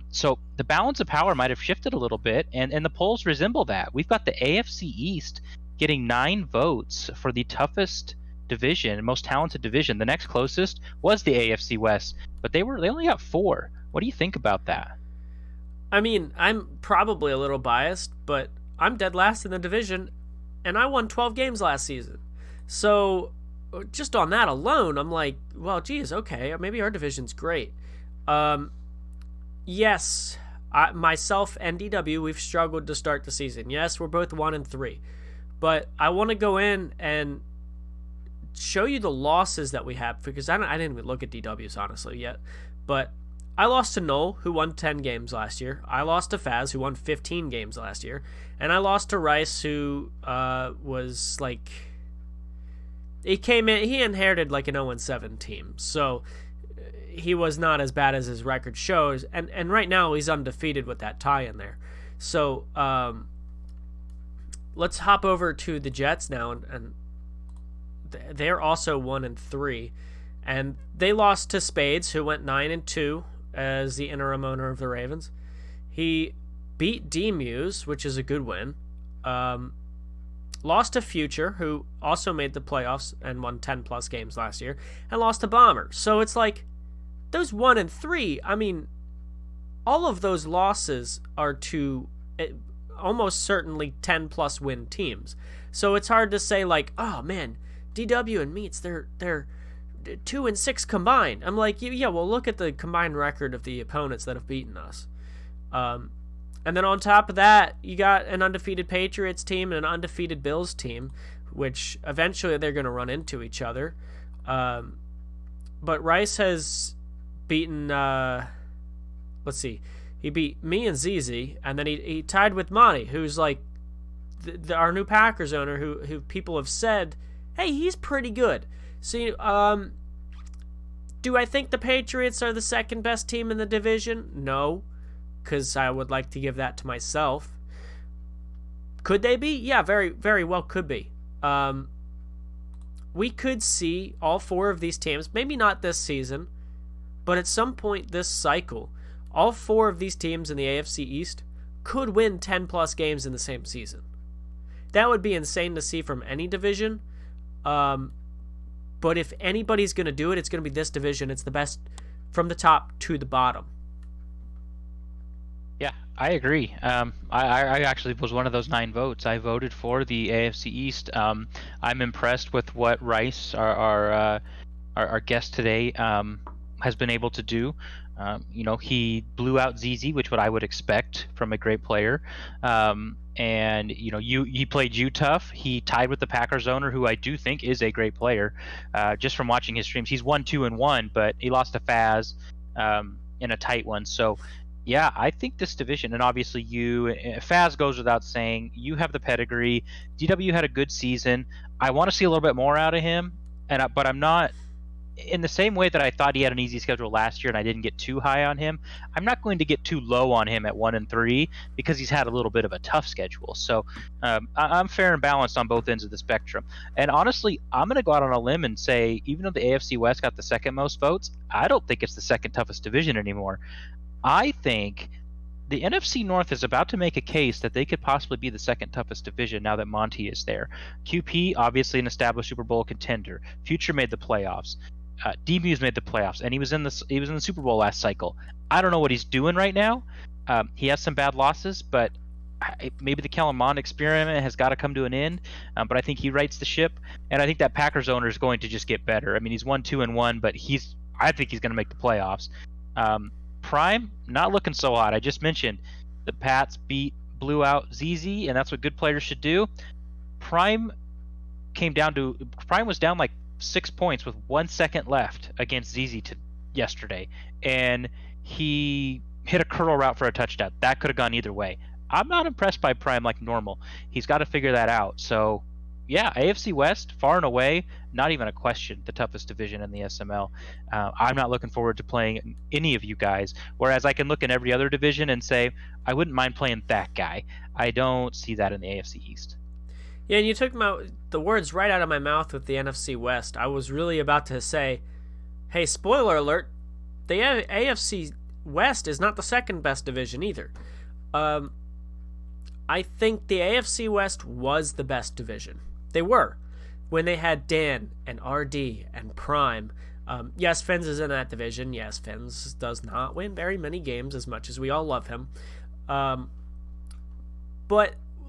So the balance of power might have shifted a little bit, and the polls resemble that. We've got the AFC East getting 9 votes for the toughest division, most talented division. The next closest was the AFC West, but they only got 4. What do you think about that? I mean, I'm probably a little biased, but I'm dead last in the division, and I won 12 games last season. So just on that alone, I'm like, well, geez, okay, maybe our division's great. Yes, myself and DW, we've struggled to start the season. Yes, we're both 1-3, but I want to go in and show you the losses that we have, because I didn't even look at DW's honestly yet, but I lost to Noel, who won 10 games last year. I lost to Faz, who won 15 games last year. And I lost to Rice, who was like... He inherited like an 0-7 team. So he was not as bad as his record shows. And right now he's undefeated with that tie in there. So let's hop over to the Jets now. And they're also 1-3. And they lost to Spades, who went 9-2. As the interim owner of the Ravens. He beat D-Muse, which is a good win. Lost to Future, who also made the playoffs and won 10-plus games last year. And lost to Bomber. So it's like, those 1-3, I mean, all of those losses are to almost certainly 10-plus win teams. So it's hard to say like, oh man, DW and Meats, they're 2-6 combined. I'm like, yeah, well, look at the combined record of the opponents that have beaten us. And then on top of that, you got an undefeated Patriots team and an undefeated Bills team, which eventually they're going to run into each other. But Rice has beaten, let's see, he beat me and ZZ, and then he tied with Monty, who's like our new Packers owner, who people have said, hey, he's pretty good. So, do I think the Patriots are the second best team in the division? No, because I would like to give that to myself. Could they be? Yeah, very, very well could be. We could see all 4 of these teams, maybe not this season, but at some point this cycle, all 4 of these teams in the AFC East could win 10-plus games in the same season. That would be insane to see from any division. But if anybody's going to do it, it's going to be this division. It's the best from the top to the bottom. Yeah, I agree. I actually was one of those 9 votes. I voted for the AFC East. I'm impressed with what Rice, our guest today, has been able to do. He blew out ZZ, which what I would expect from a great player. And he played you tough. He tied with the Packers owner, who I do think is a great player. Just from watching his streams, he's 1-2-1, but he lost to Faz in a tight one. So, yeah, I think this division, and obviously Faz goes without saying, you have the pedigree. DW had a good season. I want to see a little bit more out of him, but I'm not. In the same way that I thought he had an easy schedule last year and I didn't get too high on him, I'm not going to get too low on him at 1-3 because he's had a little bit of a tough schedule. So I'm fair and balanced on both ends of the spectrum. And honestly, I'm going to go out on a limb and say, even though the AFC West got the second most votes, I don't think it's the second toughest division anymore. I think the NFC North is about to make a case that they could possibly be the second toughest division now that Monty is there. QP, obviously an established Super Bowl contender. Future made the playoffs. D-Muse made the playoffs, and he was in the Super Bowl last cycle. I don't know what he's doing right now. He has some bad losses, but maybe the Kellen Mond experiment has got to come to an end. But I think he rights the ship, and I think that Packers owner is going to just get better. I mean, he's 1-2-1, but I think he's going to make the playoffs. Prime, not looking so hot. I just mentioned the Pats blew out ZZ, and that's what good players should do. Prime was down like 6 points with 1 second left against ZZ yesterday, and he hit a curl route for a touchdown. That could have gone either way. I'm not impressed by Prime like normal. He's got to figure that out. So, yeah, AFC West, far and away, not even a question, the toughest division in the SML. I'm not looking forward to playing any of you guys, whereas I can look in every other division and say, I wouldn't mind playing that guy. I don't see that in the AFC East. Yeah, and you took the words right out of my mouth with the NFC West. I was really about to say, hey, spoiler alert, the AFC West is not the second best division either. I think the AFC West was the best division. They were. When they had Dan and RD and Prime. Yes, Fins is in that division. Yes, Fins does not win very many games as much as we all love him. But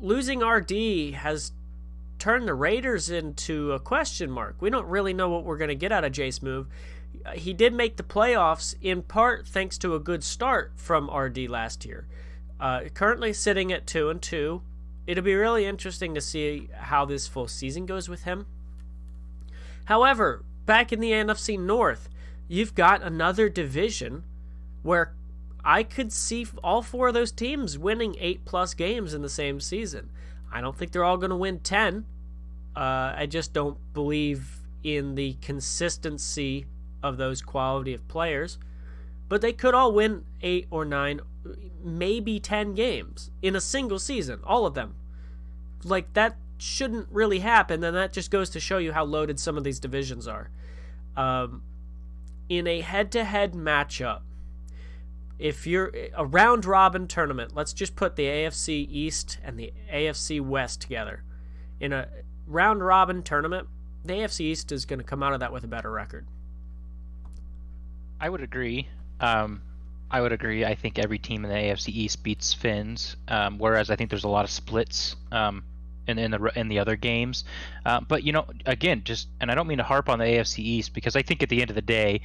losing RD has turned the Raiders into a question mark. We don't really know what we're going to get out of Jace Move. He did make the playoffs in part thanks to a good start from RD last year. Currently sitting at 2-2. It'll be really interesting to see how this full season goes with him. However, back in the NFC North, you've got another division where I could see all 4 of those teams winning 8+ games in the same season. I don't think they're all going to win 10. I just don't believe in the consistency of those quality of players. But they could all win 8 or 9, maybe 10 games in a single season, all of them. Like, that shouldn't really happen, and that just goes to show you how loaded some of these divisions are. In a head-to-head matchup, if you're a round-robin tournament, let's just put the AFC East and the AFC West together. In a round-robin tournament, the AFC East is going to come out of that with a better record. I would agree. I think every team in the AFC East beats Fins, whereas I think there's a lot of splits in the other games. But again, and I don't mean to harp on the AFC East, because I think at the end of the day,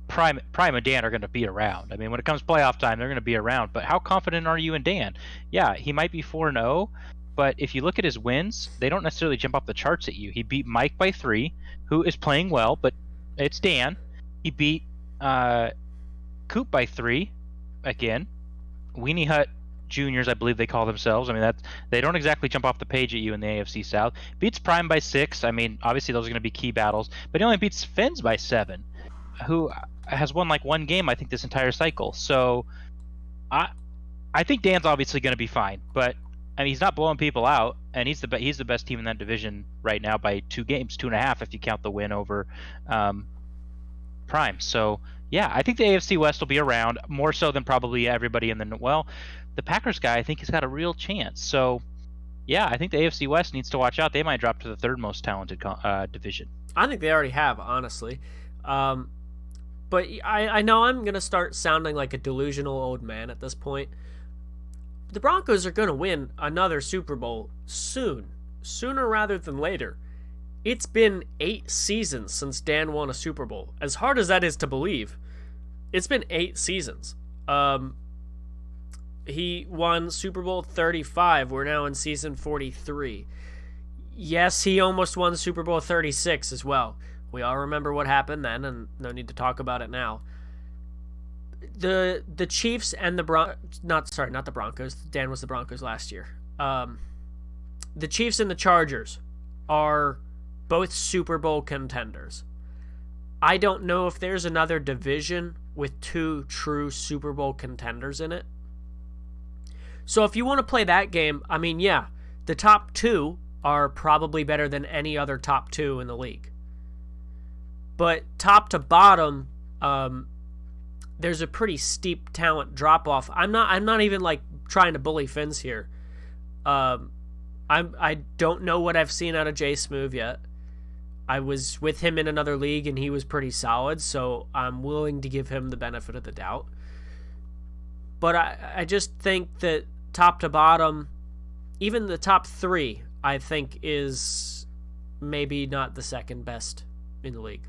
Prime and Dan are going to be around. I mean, when it comes playoff time, they're going to be around. But how confident are you in Dan? Yeah, he might be 4-0, but if you look at his wins, they don't necessarily jump off the charts at you. He beat Mike by 3, who is playing well, but it's Dan. He beat Coop by 3, again. Weenie Hut Juniors, I believe they call themselves. I mean, they don't exactly jump off the page at you in the AFC South. Beats Prime by 6. I mean, obviously those are going to be key battles, but he only beats Fins by 7, who has won like 1 game, I think, this entire cycle. So I think Dan's obviously going to be fine, but I mean, he's not blowing people out, and he's the best team in that division right now by 2 games, 2.5 if you count the win over Prime. So yeah, I think the AFC West will be around more so than probably everybody in the Packers guy. I think he's got a real chance. So yeah, I think the AFC West needs to watch out. They might drop to the 3rd most talented division. I think they already have, honestly. But I know I'm going to start sounding like a delusional old man at this point. The Broncos are going to win another Super Bowl sooner rather than later. It's been 8 seasons since Dan won a Super Bowl. As hard as that is to believe, it's been 8 seasons. He won Super Bowl 35. We're now in season 43. Yes, he almost won Super Bowl 36 as well. We all remember what happened then, and no need to talk about it now. The Chiefs and the not the Broncos. Dan was the Broncos last year. The Chiefs and the Chargers are both Super Bowl contenders. I don't know if there's another division with 2 true Super Bowl contenders in it. So if you want to play that game, I mean, yeah, the top 2 are probably better than any other top 2 in the league. But top to bottom, there's a pretty steep talent drop-off. I'm not even like trying to bully Fins here. I don't know what I've seen out of Jay Smooth yet. I was with him in another league, and he was pretty solid, so I'm willing to give him the benefit of the doubt. But I just think that top to bottom, even the top 3, I think is maybe not the second best in the league.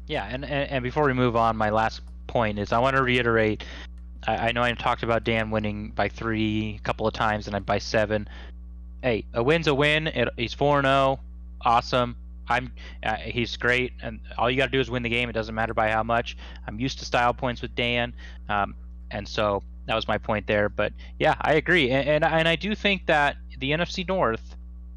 Yeah, and before we move on, my last point is I want to reiterate, I know I talked about Dan winning by 3 a couple of times and by 7. Hey, a win's a win. He's 4-0. Awesome. He's great, and all you got to do is win the game. It doesn't matter by how much. I'm used to style points with Dan, and so that was my point there. But yeah, I agree, and I do think that the NFC North,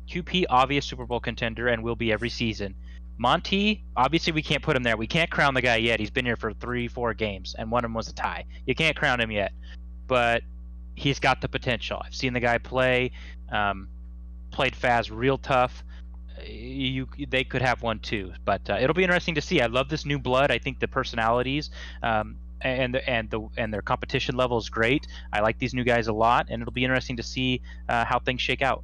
QP obvious Super Bowl contender and will be every season. Monty, obviously we can't put him there. We can't crown the guy yet. He's been here for 3-4 games, and one of them was a tie. You can't crown him yet, but he's got the potential. I've seen the guy play, played Faz real tough. They could have one too, but it'll be interesting to see. I love this new blood. I think the personalities and their competition level is great. I like these new guys a lot, and it'll be interesting to see how things shake out.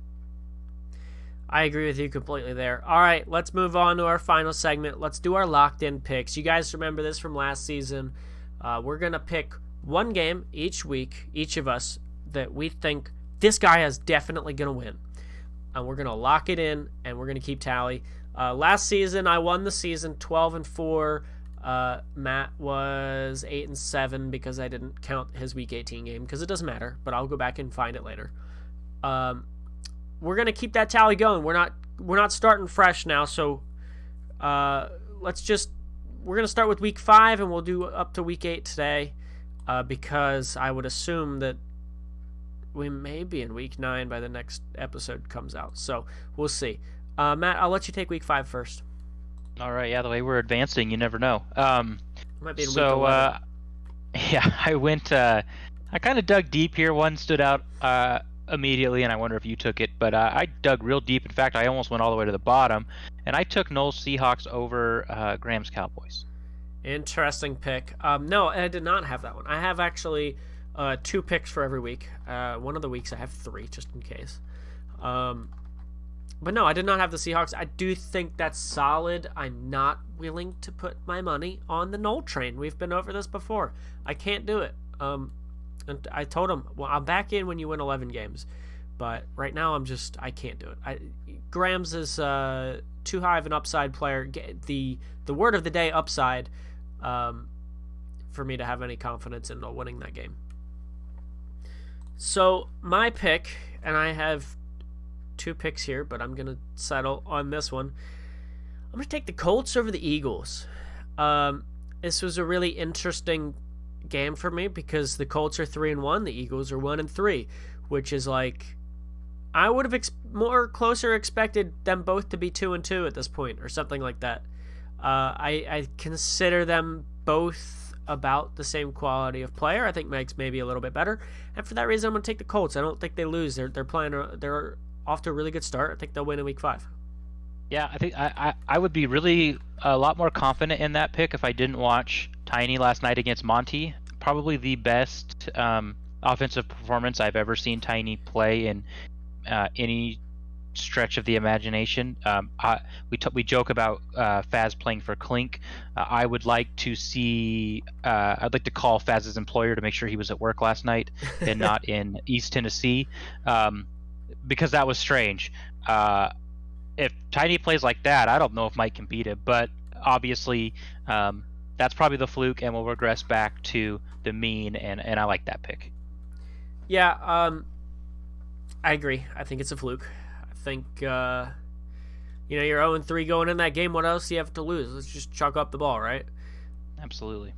I agree with you completely there. All right, let's move on to our final segment. Let's do our locked-in picks. You guys remember this from last season. We're going to pick one game each week, each of us, that we think this guy is definitely going to win. And we're going to lock it in, and we're going to keep tally. Last season, I won the season 12-4. Matt was 8-7 because I didn't count his Week 18 game because it doesn't matter, but I'll go back and find it later. We're gonna keep that tally going. We're not starting fresh now, so we're gonna start with Week 5 and we'll do up to Week 8 today, because I would assume that we may be in Week 9 by the next episode comes out. So we'll see. Matt, I'll let you take Week 5 first. All right, yeah, the way we're advancing, you never know. Might be in Week 11. Yeah, I went. I kind of dug deep here. One stood out immediately, and I wonder if you took it, but I dug real deep. In fact, I almost went all the way to the bottom, and I took Noel's Seahawks over Graham's Cowboys. Interesting pick. No, I did not have that one. I have actually 2 picks for every week. One of the weeks I have 3, just in case. But no, I did not have the Seahawks. I do think that's solid. I'm not willing to put my money on the Noel train. We've been over this before. I can't do it. And I told him, well, I'm back in when you win 11 games. But right now, I can't do it. Graham's is too high of an upside player. The word of the day, upside, for me to have any confidence in winning that game. So my pick, and I have 2 picks here, but I'm going to settle on this one. I'm going to take the Colts over the Eagles. This was a really interesting game for me because the Colts are 3-1, the Eagles are 1-3, which is like I would have more closer expected them both to be 2-2 at this point or something like that. I consider them both about the same quality of player. I think Mike's maybe a little bit better, and for that reason, I'm going to take the Colts. I don't think they lose. They're playing. They're off to a really good start. I think they'll win in Week 5. Yeah, I think I would be really a lot more confident in that pick if I didn't watch Tiny last night against Monty. Probably the best offensive performance I've ever seen Tiny play in any stretch of the imagination. We joke about Faz playing for Clink. I would like to see. I'd like to call Faz's employer to make sure he was at work last night and not in East Tennessee, because that was strange. If Tiny plays like that, I don't know if Mike can beat it. But obviously, that's probably the fluke, and we'll regress back to the mean. And I like that pick. Yeah, I agree. I think it's a fluke. I think you're 0-3 going in that game. What else do you have to lose? Let's just chalk up the ball, right? Absolutely.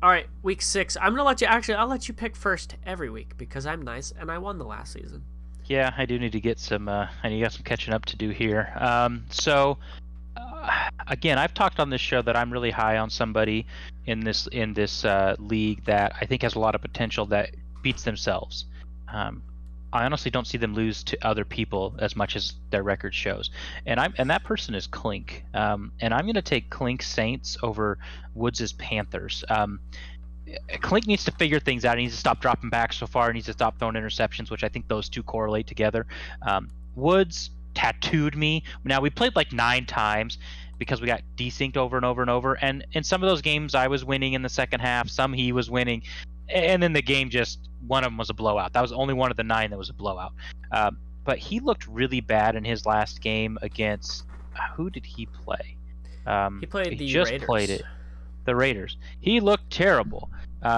All right, Week 6. I'm gonna let you. Actually, I'll let you pick first every week because I'm nice and I won the last season. Yeah, I do need to get some. I got some catching up to do here. Again, I've talked on this show that I'm really high on somebody in this league that I think has a lot of potential that beats themselves. I honestly don't see them lose to other people as much as their record shows, and that person is Clink. And I'm going to take Clink Saints over Woods' Panthers. Clink needs to figure things out. He needs to stop dropping back so far. He needs to stop throwing interceptions, which I think those two correlate together. Woods tattooed me. Now, we played like 9 times because we got desynced over and over and over. And in some of those games, I was winning in the second half. Some he was winning. And then the game one of them was a blowout. That was only one of the 9 that was a blowout. But he looked really bad in his last game against who did he play? He played the just Raiders. Played it. The Raiders. He looked terrible.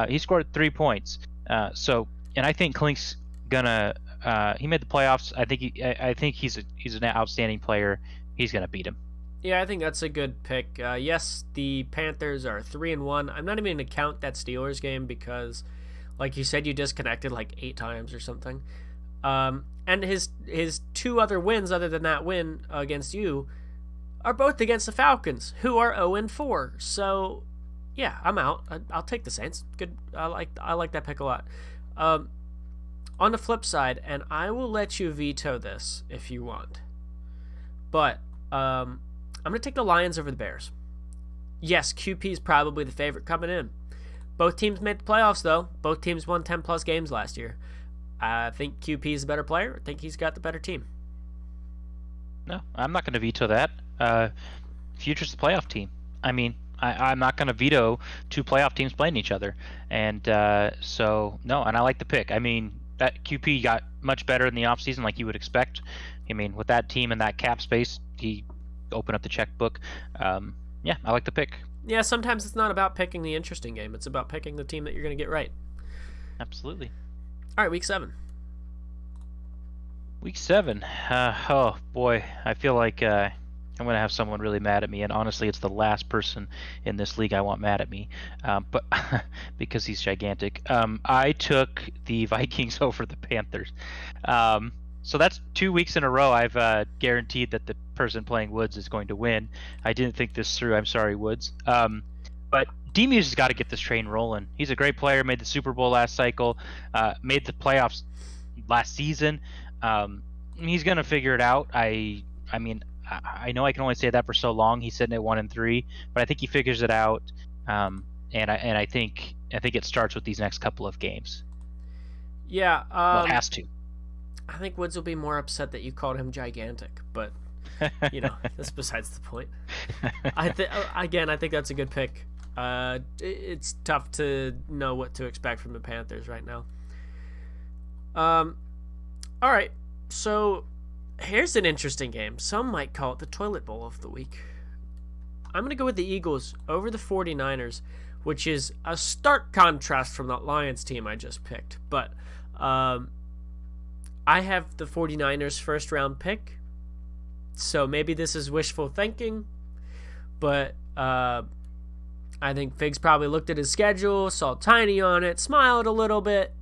He scored 3 points. And I think Klink's gonna. He made the playoffs. I think he's an outstanding player. He's gonna beat him. Yeah, I think that's a good pick. Yes, the Panthers are 3-1. I'm not even gonna count that Steelers game because, like you said, you disconnected like 8 times or something. And his 2 other wins, other than that win against you, are both against the Falcons, who are 0-4. So, yeah, I'm out. I'll take the Saints. Good. I like that pick a lot. On the flip side, and I will let you veto this if you want, but I'm going to take the Lions over the Bears. Yes, QP is probably the favorite coming in, Both teams made the playoffs, though. Both teams won 10-plus games last year. I think QP is a better player. I think he's got the better team. No, I'm not going to veto that. Future's the playoff team. I mean, I'm not going to veto two playoff teams playing each other. And so, no, and I like the pick. I mean, that QP got much better in the offseason like you would expect. I mean, with that team and that cap space, he opened up the checkbook. Yeah, I like the pick. Yeah, sometimes it's not about picking the interesting game. It's about picking the team that you're going to get right. Absolutely. All right, week 7. Week 7. Oh, boy. I feel like I'm going to have someone really mad at me. And honestly, it's the last person in this league I want mad at me. But because he's gigantic. I took the Vikings over the Panthers. So that's 2 weeks in a row I've guaranteed that the person playing Woods is going to win. I didn't think this through. I'm sorry, Woods. But D-Muse has got to get this train rolling. He's a great player, made the Super Bowl last cycle, made the playoffs last season. He's going to figure it out. I mean, I know I can only say that for so long. He's sitting at 1-3, but I think he figures it out. And I think it starts with these next couple of games. Yeah. Well, it has to. I think Woods will be more upset that you called him gigantic, but that's besides the point. I think that's a good pick. It's tough to know what to expect from the Panthers right now. All right, so here's an interesting game. Some might call it the toilet bowl of the week. I'm going to go with the Eagles over the 49ers, which is a stark contrast from the Lions team I just picked. But I have the 49ers first round pick, so maybe this is wishful thinking, but I think Figs probably looked at his schedule, saw Tiny on it, smiled a little bit,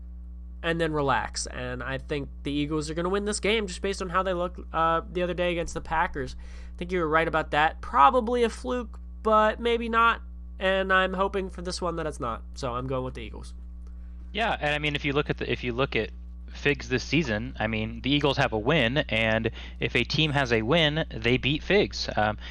and then relax. And I think the Eagles are going to win this game just based on how they looked the other day against the Packers. I think you were right about that. Probably a fluke, but maybe not. And I'm hoping for this one that it's not. So I'm going with the Eagles. Yeah, and I mean, if you look at Figs this season, I mean, the Eagles have a win, and if a team has a win, they beat Figs.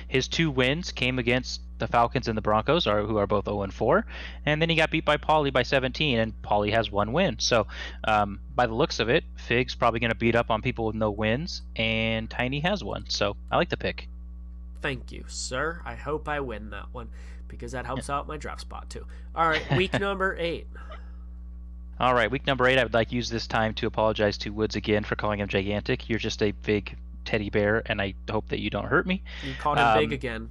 His 2 wins came against the Falcons and the Broncos, who are both 0-4, and then he got beat by Paulie by 17, and Paulie has 1 win. So, by the looks of it, Figs probably going to beat up on people with no wins, and Tiny has 1. So, I like the pick. Thank you, sir. I hope I win that one, because that helps out my draft spot, too. All right, week number 8. All right, week number 8, I would like to use this time to apologize to Woods again for calling him gigantic. You're just a big teddy bear, and I hope that you don't hurt me. You called him big again.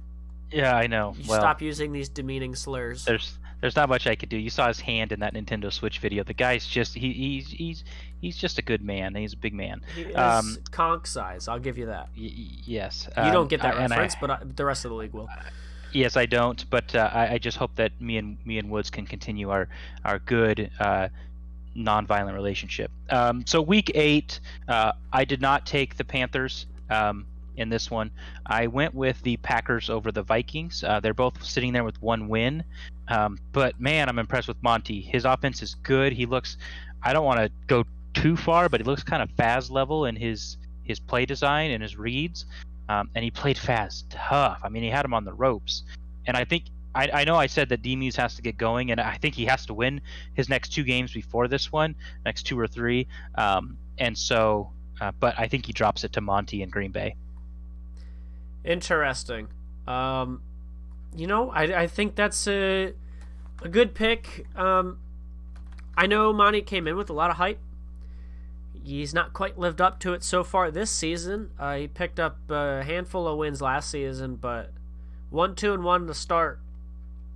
Yeah, I know. You stop using these demeaning slurs. There's not much I could do. You saw his hand in that Nintendo Switch video. The guy's just he's just a good man. He's a big man. He is conch size. I'll give you that. Yes. You don't get that reference, but the rest of the league will. Yes, I don't. But I just hope that me and Woods can continue our good non-violent relationship. So week 8, I did not take the Panthers in this one. I went with the Packers over the Vikings. They're both sitting there with 1 win. But man, I'm impressed with Monty. His offense is good. He looks, I don't want to go too far, but he looks kind of Faz level in his play design and his reads. And he played Faz tough. I mean, he had him on the ropes. And I think I know I said that D-Muse has to get going, and I think he has to win his next 2 games before this one, next 2 or 3. And so, but I think he drops it to Monty in Green Bay. Interesting. I think that's a good pick. I know Monty came in with a lot of hype. He's not quite lived up to it so far this season. He picked up a handful of wins last season, but 1-2-1 to start.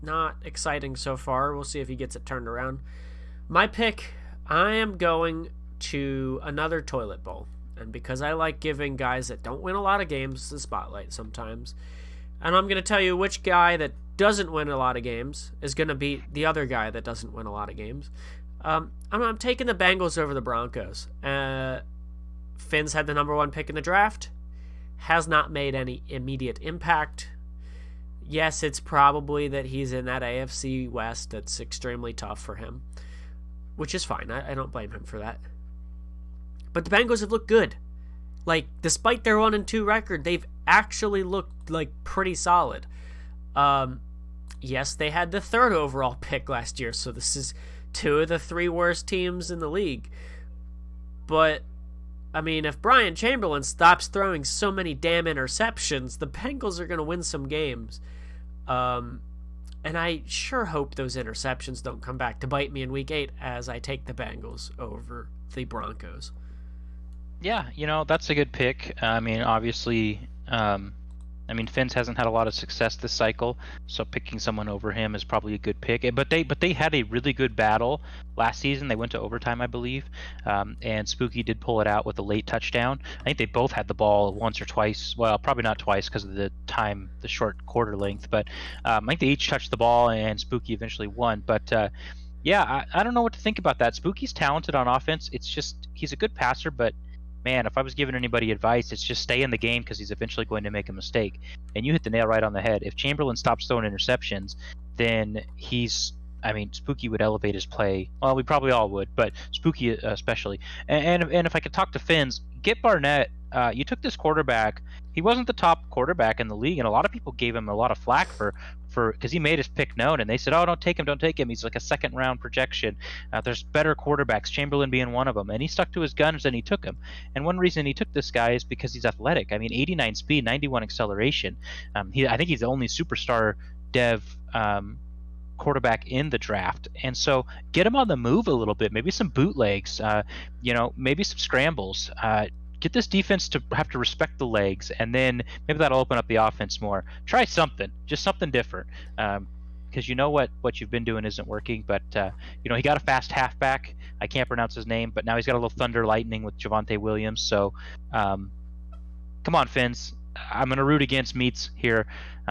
Not exciting so far. We'll see if he gets it turned around. My pick, I am going to another toilet bowl. And because I like giving guys that don't win a lot of games the spotlight sometimes, and I'm going to tell you which guy that doesn't win a lot of games is going to beat the other guy that doesn't win a lot of games. I'm taking the Bengals over the Broncos. Finn's had the number 1 pick in the draft. Has not made any immediate impact. Yes, it's probably that he's in that AFC West that's extremely tough for him, which is fine. I don't blame him for that. But the Bengals have looked good. Like, despite their 1-2 record, they've actually looked like pretty solid. yes, they had the 3rd overall pick last year, so this is 2 of the 3 worst teams in the league. But, I mean, if Brian Chamberlain stops throwing so many damn interceptions, the Bengals are going to win some games. And I sure hope those interceptions don't come back to bite me in Week 8 as I take the Bengals over the Broncos. Yeah, that's a good pick. I mean, obviously, Fins hasn't had a lot of success this cycle, so picking someone over him is probably a good pick. But they had a really good battle last season. They went to overtime, I believe, and Spooky did pull it out with a late touchdown. I think they both had the ball once or twice. Well, probably not twice because of the short quarter length. But I think they each touched the ball, and Spooky eventually won. But yeah, I don't know what to think about that. Spooky's talented on offense. It's just he's a good passer, but man, if I was giving anybody advice, it's just stay in the game because he's eventually going to make a mistake. And you hit the nail right on the head. If Chamberlain stops throwing interceptions, then Spooky would elevate his play. Well, we probably all would, but Spooky especially. And if I could talk to Fins, get Barnett. You took this quarterback. He wasn't the top quarterback in the league, and a lot of people gave him a lot of flack for because he made his pick known, and they said, "Oh, don't take him. He's like a 2nd-round projection. There's better quarterbacks, Chamberlain being one of them." And he stuck to his guns, and he took him. And one reason he took this guy is because he's athletic. I mean, 89 speed, 91 acceleration. I think he's the only superstar dev quarterback in the draft, and so get him on the move a little bit. Maybe some bootlegs. Maybe some scrambles. Get this defense to have to respect the legs, and then maybe that'll open up the offense more. Try something, just something different, because what you've been doing isn't working. But he got a fast halfback. I can't pronounce his name, but now he's got a little thunder lightning with Javonte Williams. So come on, Fins. I'm going to root against Meats here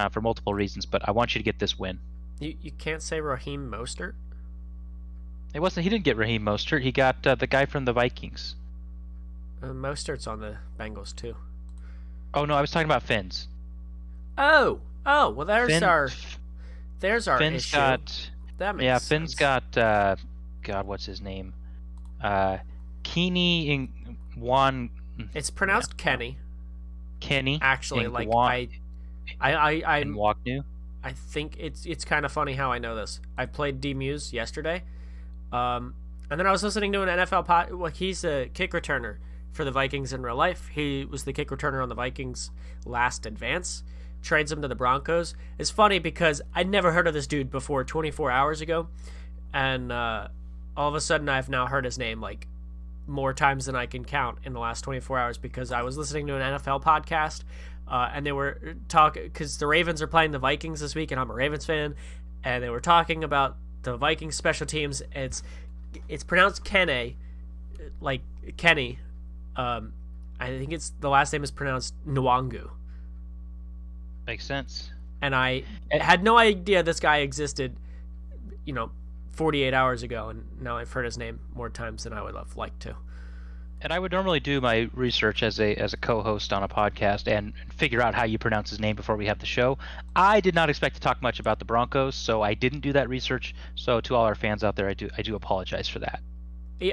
for multiple reasons, but I want you to get this win. You can't say Raheem Mostert? He didn't get Raheem Mostert. He got the guy from the Vikings. Mostert's on the Bengals too. Oh no, I was talking about Fins. Oh, well, there's our Fins issue. That makes sense. Fins got God, what's his name? Kene Nwangwu. It's pronounced Kene. Kene. Actually, like Nwangwu. I think it's kind of funny how I know this. I played D-Muse yesterday, and then I was listening to an NFL pod. Well, he's a kick returner for the Vikings in real life. He was the kick returner on the Vikings last advance. Trades him to the Broncos. It's funny because I'd never heard of this dude before 24 hours ago, and all of a sudden I've now heard his name like more times than I can count in the last 24 hours because I was listening to an NFL podcast, and they were talking because the Ravens are playing the Vikings this week, and I'm a Ravens fan, and they were talking about the Vikings special teams. It's pronounced Kene, like Kenny. I think it's the last name is pronounced Nwangwu. Makes sense. And I had no idea this guy existed, 48 hours ago, and now I've heard his name more times than I would have liked to. And I would normally do my research as a co-host on a podcast and figure out how you pronounce his name before we have the show. I did not expect to talk much about the Broncos, so I didn't do that research. So to all our fans out there, I do apologize for that.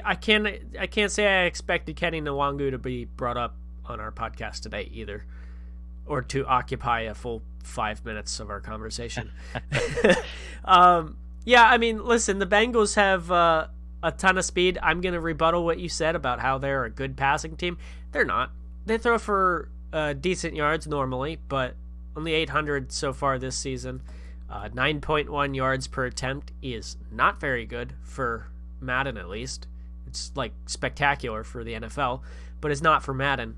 I can't say I expected Kene Nwangwu to be brought up on our podcast today either, or to occupy a full 5 minutes of our conversation. Yeah, I mean, listen, the Bengals have a ton of speed. I'm going to rebuttal what you said about how they're a good passing team. They're not. They throw for decent yards normally, but only 800 so far this season. 9.1 yards per attempt is not very good for Madden, at least. It's like spectacular for the NFL, but it's not for Madden.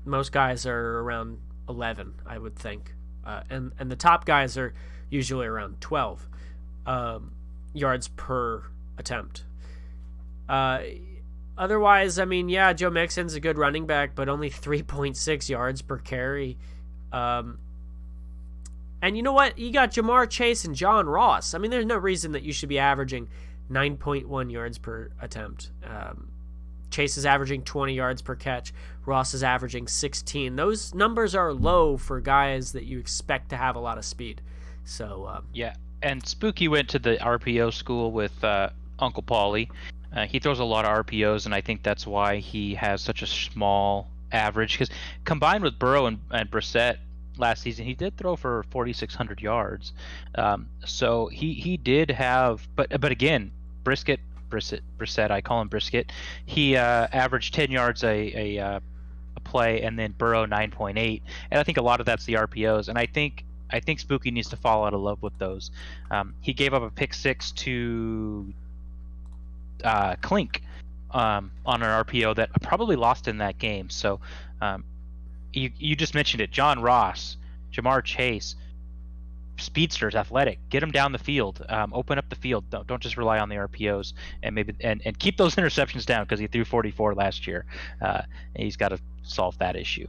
Most guys are around 11, I would think, and the top guys are usually around 12 yards per attempt. Otherwise, I mean, yeah, Joe Mixon's a good running back, but only 3.6 yards per carry. And you know what? You got Jamar Chase and John Ross. I mean, there's no reason that you should be averaging 9.1 yards per attempt. Chase is averaging 20 yards per catch. Ross is averaging 16. Those numbers are low for guys that you expect to have a lot of speed. So yeah, and Spooky went to the RPO school with Uncle Paulie. He throws a lot of RPOs, and I think that's why he has such a small average. Because combined with Burrow and Brissett, last season. He did throw for 4,600 yards. So he did have, but again, Brissett, I call him Brisket. He averaged 10 yards a play, and then Burrow 9.8. And I think a lot of that's the RPOs. And I think Spooky needs to fall out of love with those. He gave up a pick six to Clink on an RPO that probably lost in that game. So you just mentioned it. John Ross, Jamar Chase, speedsters, athletic. Get them down the field. Open up the field. Don't just rely on the RPOs, and maybe and keep those interceptions down, because he threw 44 last year. And he's got to solve that issue.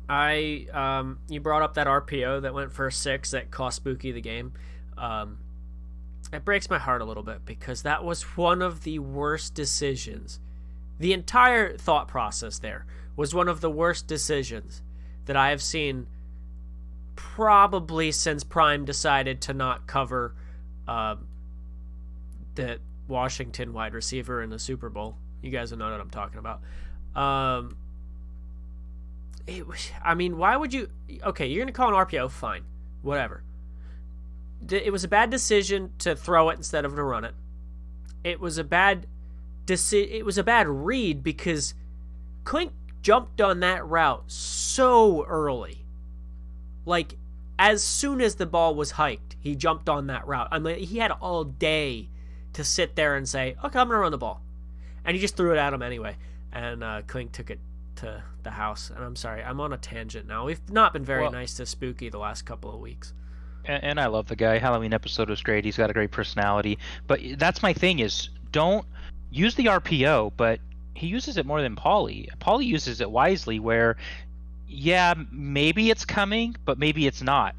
You brought up that RPO that went for a 6 that cost Spooky the game. It breaks my heart a little bit, because that was one of the worst decisions. The entire thought process there was one of the worst decisions that I have seen probably since Prime decided to not cover the Washington wide receiver in the Super Bowl. You guys will know what I'm talking about. Why would you... Okay, you're going to call an RPO, fine. Whatever. It was a bad decision to throw it instead of to run it. It was a bad read, because Clink jumped on that route so early. Like, as soon as the ball was hiked, he jumped on that route. He had all day to sit there and say, okay, I'm going to run the ball. And he just threw it at him anyway. And Clink took it to the house. And I'm sorry, I'm on a tangent now. We've not been very nice to Spooky the last couple of weeks. And I love the guy. Halloween episode was great. He's got a great personality. But that's my thing, is don't use the RPO, but he uses it more than Paulie. Paulie uses it wisely, where, yeah, maybe it's coming, but maybe it's not.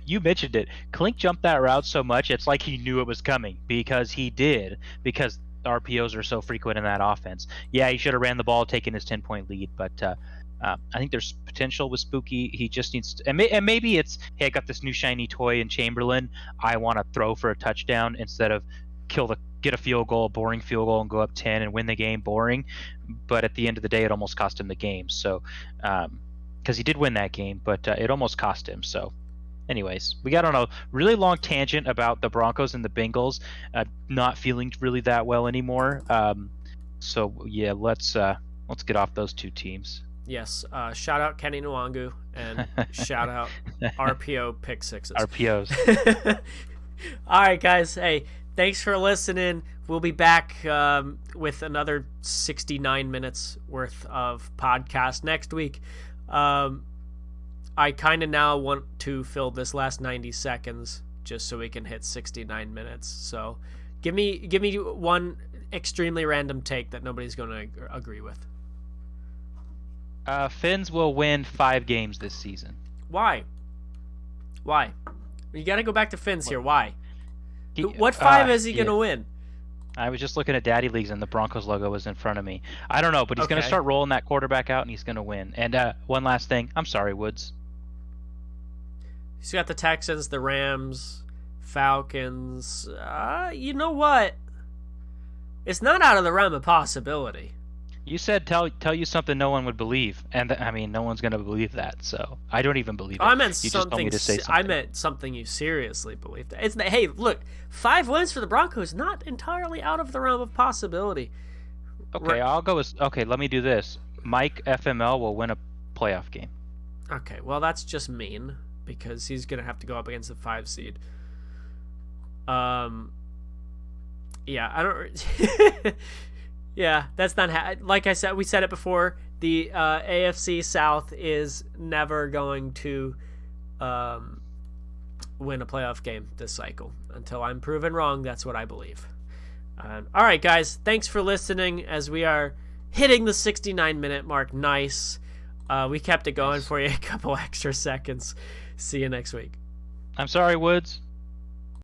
You mentioned it. Clink jumped that route so much, it's like he knew it was coming, because he did, because RPOs are so frequent in that offense. Yeah, he should have ran the ball, taken his 10-point lead, but I think there's potential with Spooky. He just needs to, and maybe it's, hey, I got this new shiny toy in Chamberlain. I want to throw for a touchdown instead of get a field goal, a boring field goal, and go up 10 and win the game boring. But at the end of the day, it almost cost him the game. So, because he did win that game, but it almost cost him. So, anyways, we got on a really long tangent about the Broncos and the Bengals not feeling really that well anymore. So yeah, let's get off those two teams. Yes, shout out Kene Nwangwu, and shout out RPO pick sixes. RPOs. All right, guys. Hey, thanks for listening. We'll be back with another 69 minutes worth of podcast next week. I kind of now want to fill this last 90 seconds just so we can hit 69 minutes. So give me one extremely random take that nobody's going to agree with. Finns will win 5 games this season. Why? You got to go back to Finns here. Why? What 5 is he going to win? I was just looking at Daddy Leagues, and the Broncos logo was in front of me. I don't know, but he's going to start rolling that quarterback out, and he's going to win. And one last thing. I'm sorry, Woods. He's got the Texans, the Rams, Falcons. You know what? It's not out of the realm of possibility. You said tell you something no one would believe, and no one's going to believe that. So I don't even believe it. I meant you something. Just told me to say something. I meant something you seriously believed. Hey, look, 5 wins for the Broncos, not entirely out of the realm of possibility. Okay, I'll go with. Okay, let me do this. Mike FML will win a playoff game. Okay, well that's just mean, because he's going to have to go up against the 5 seed. Yeah, I don't. Yeah, that's not like I said. We said it before. The AFC South is never going to win a playoff game this cycle until I'm proven wrong. That's what I believe. All right, guys. Thanks for listening. As we are hitting the 69-minute mark. Nice. We kept it going for you a couple extra seconds. See you next week. I'm sorry, Woods.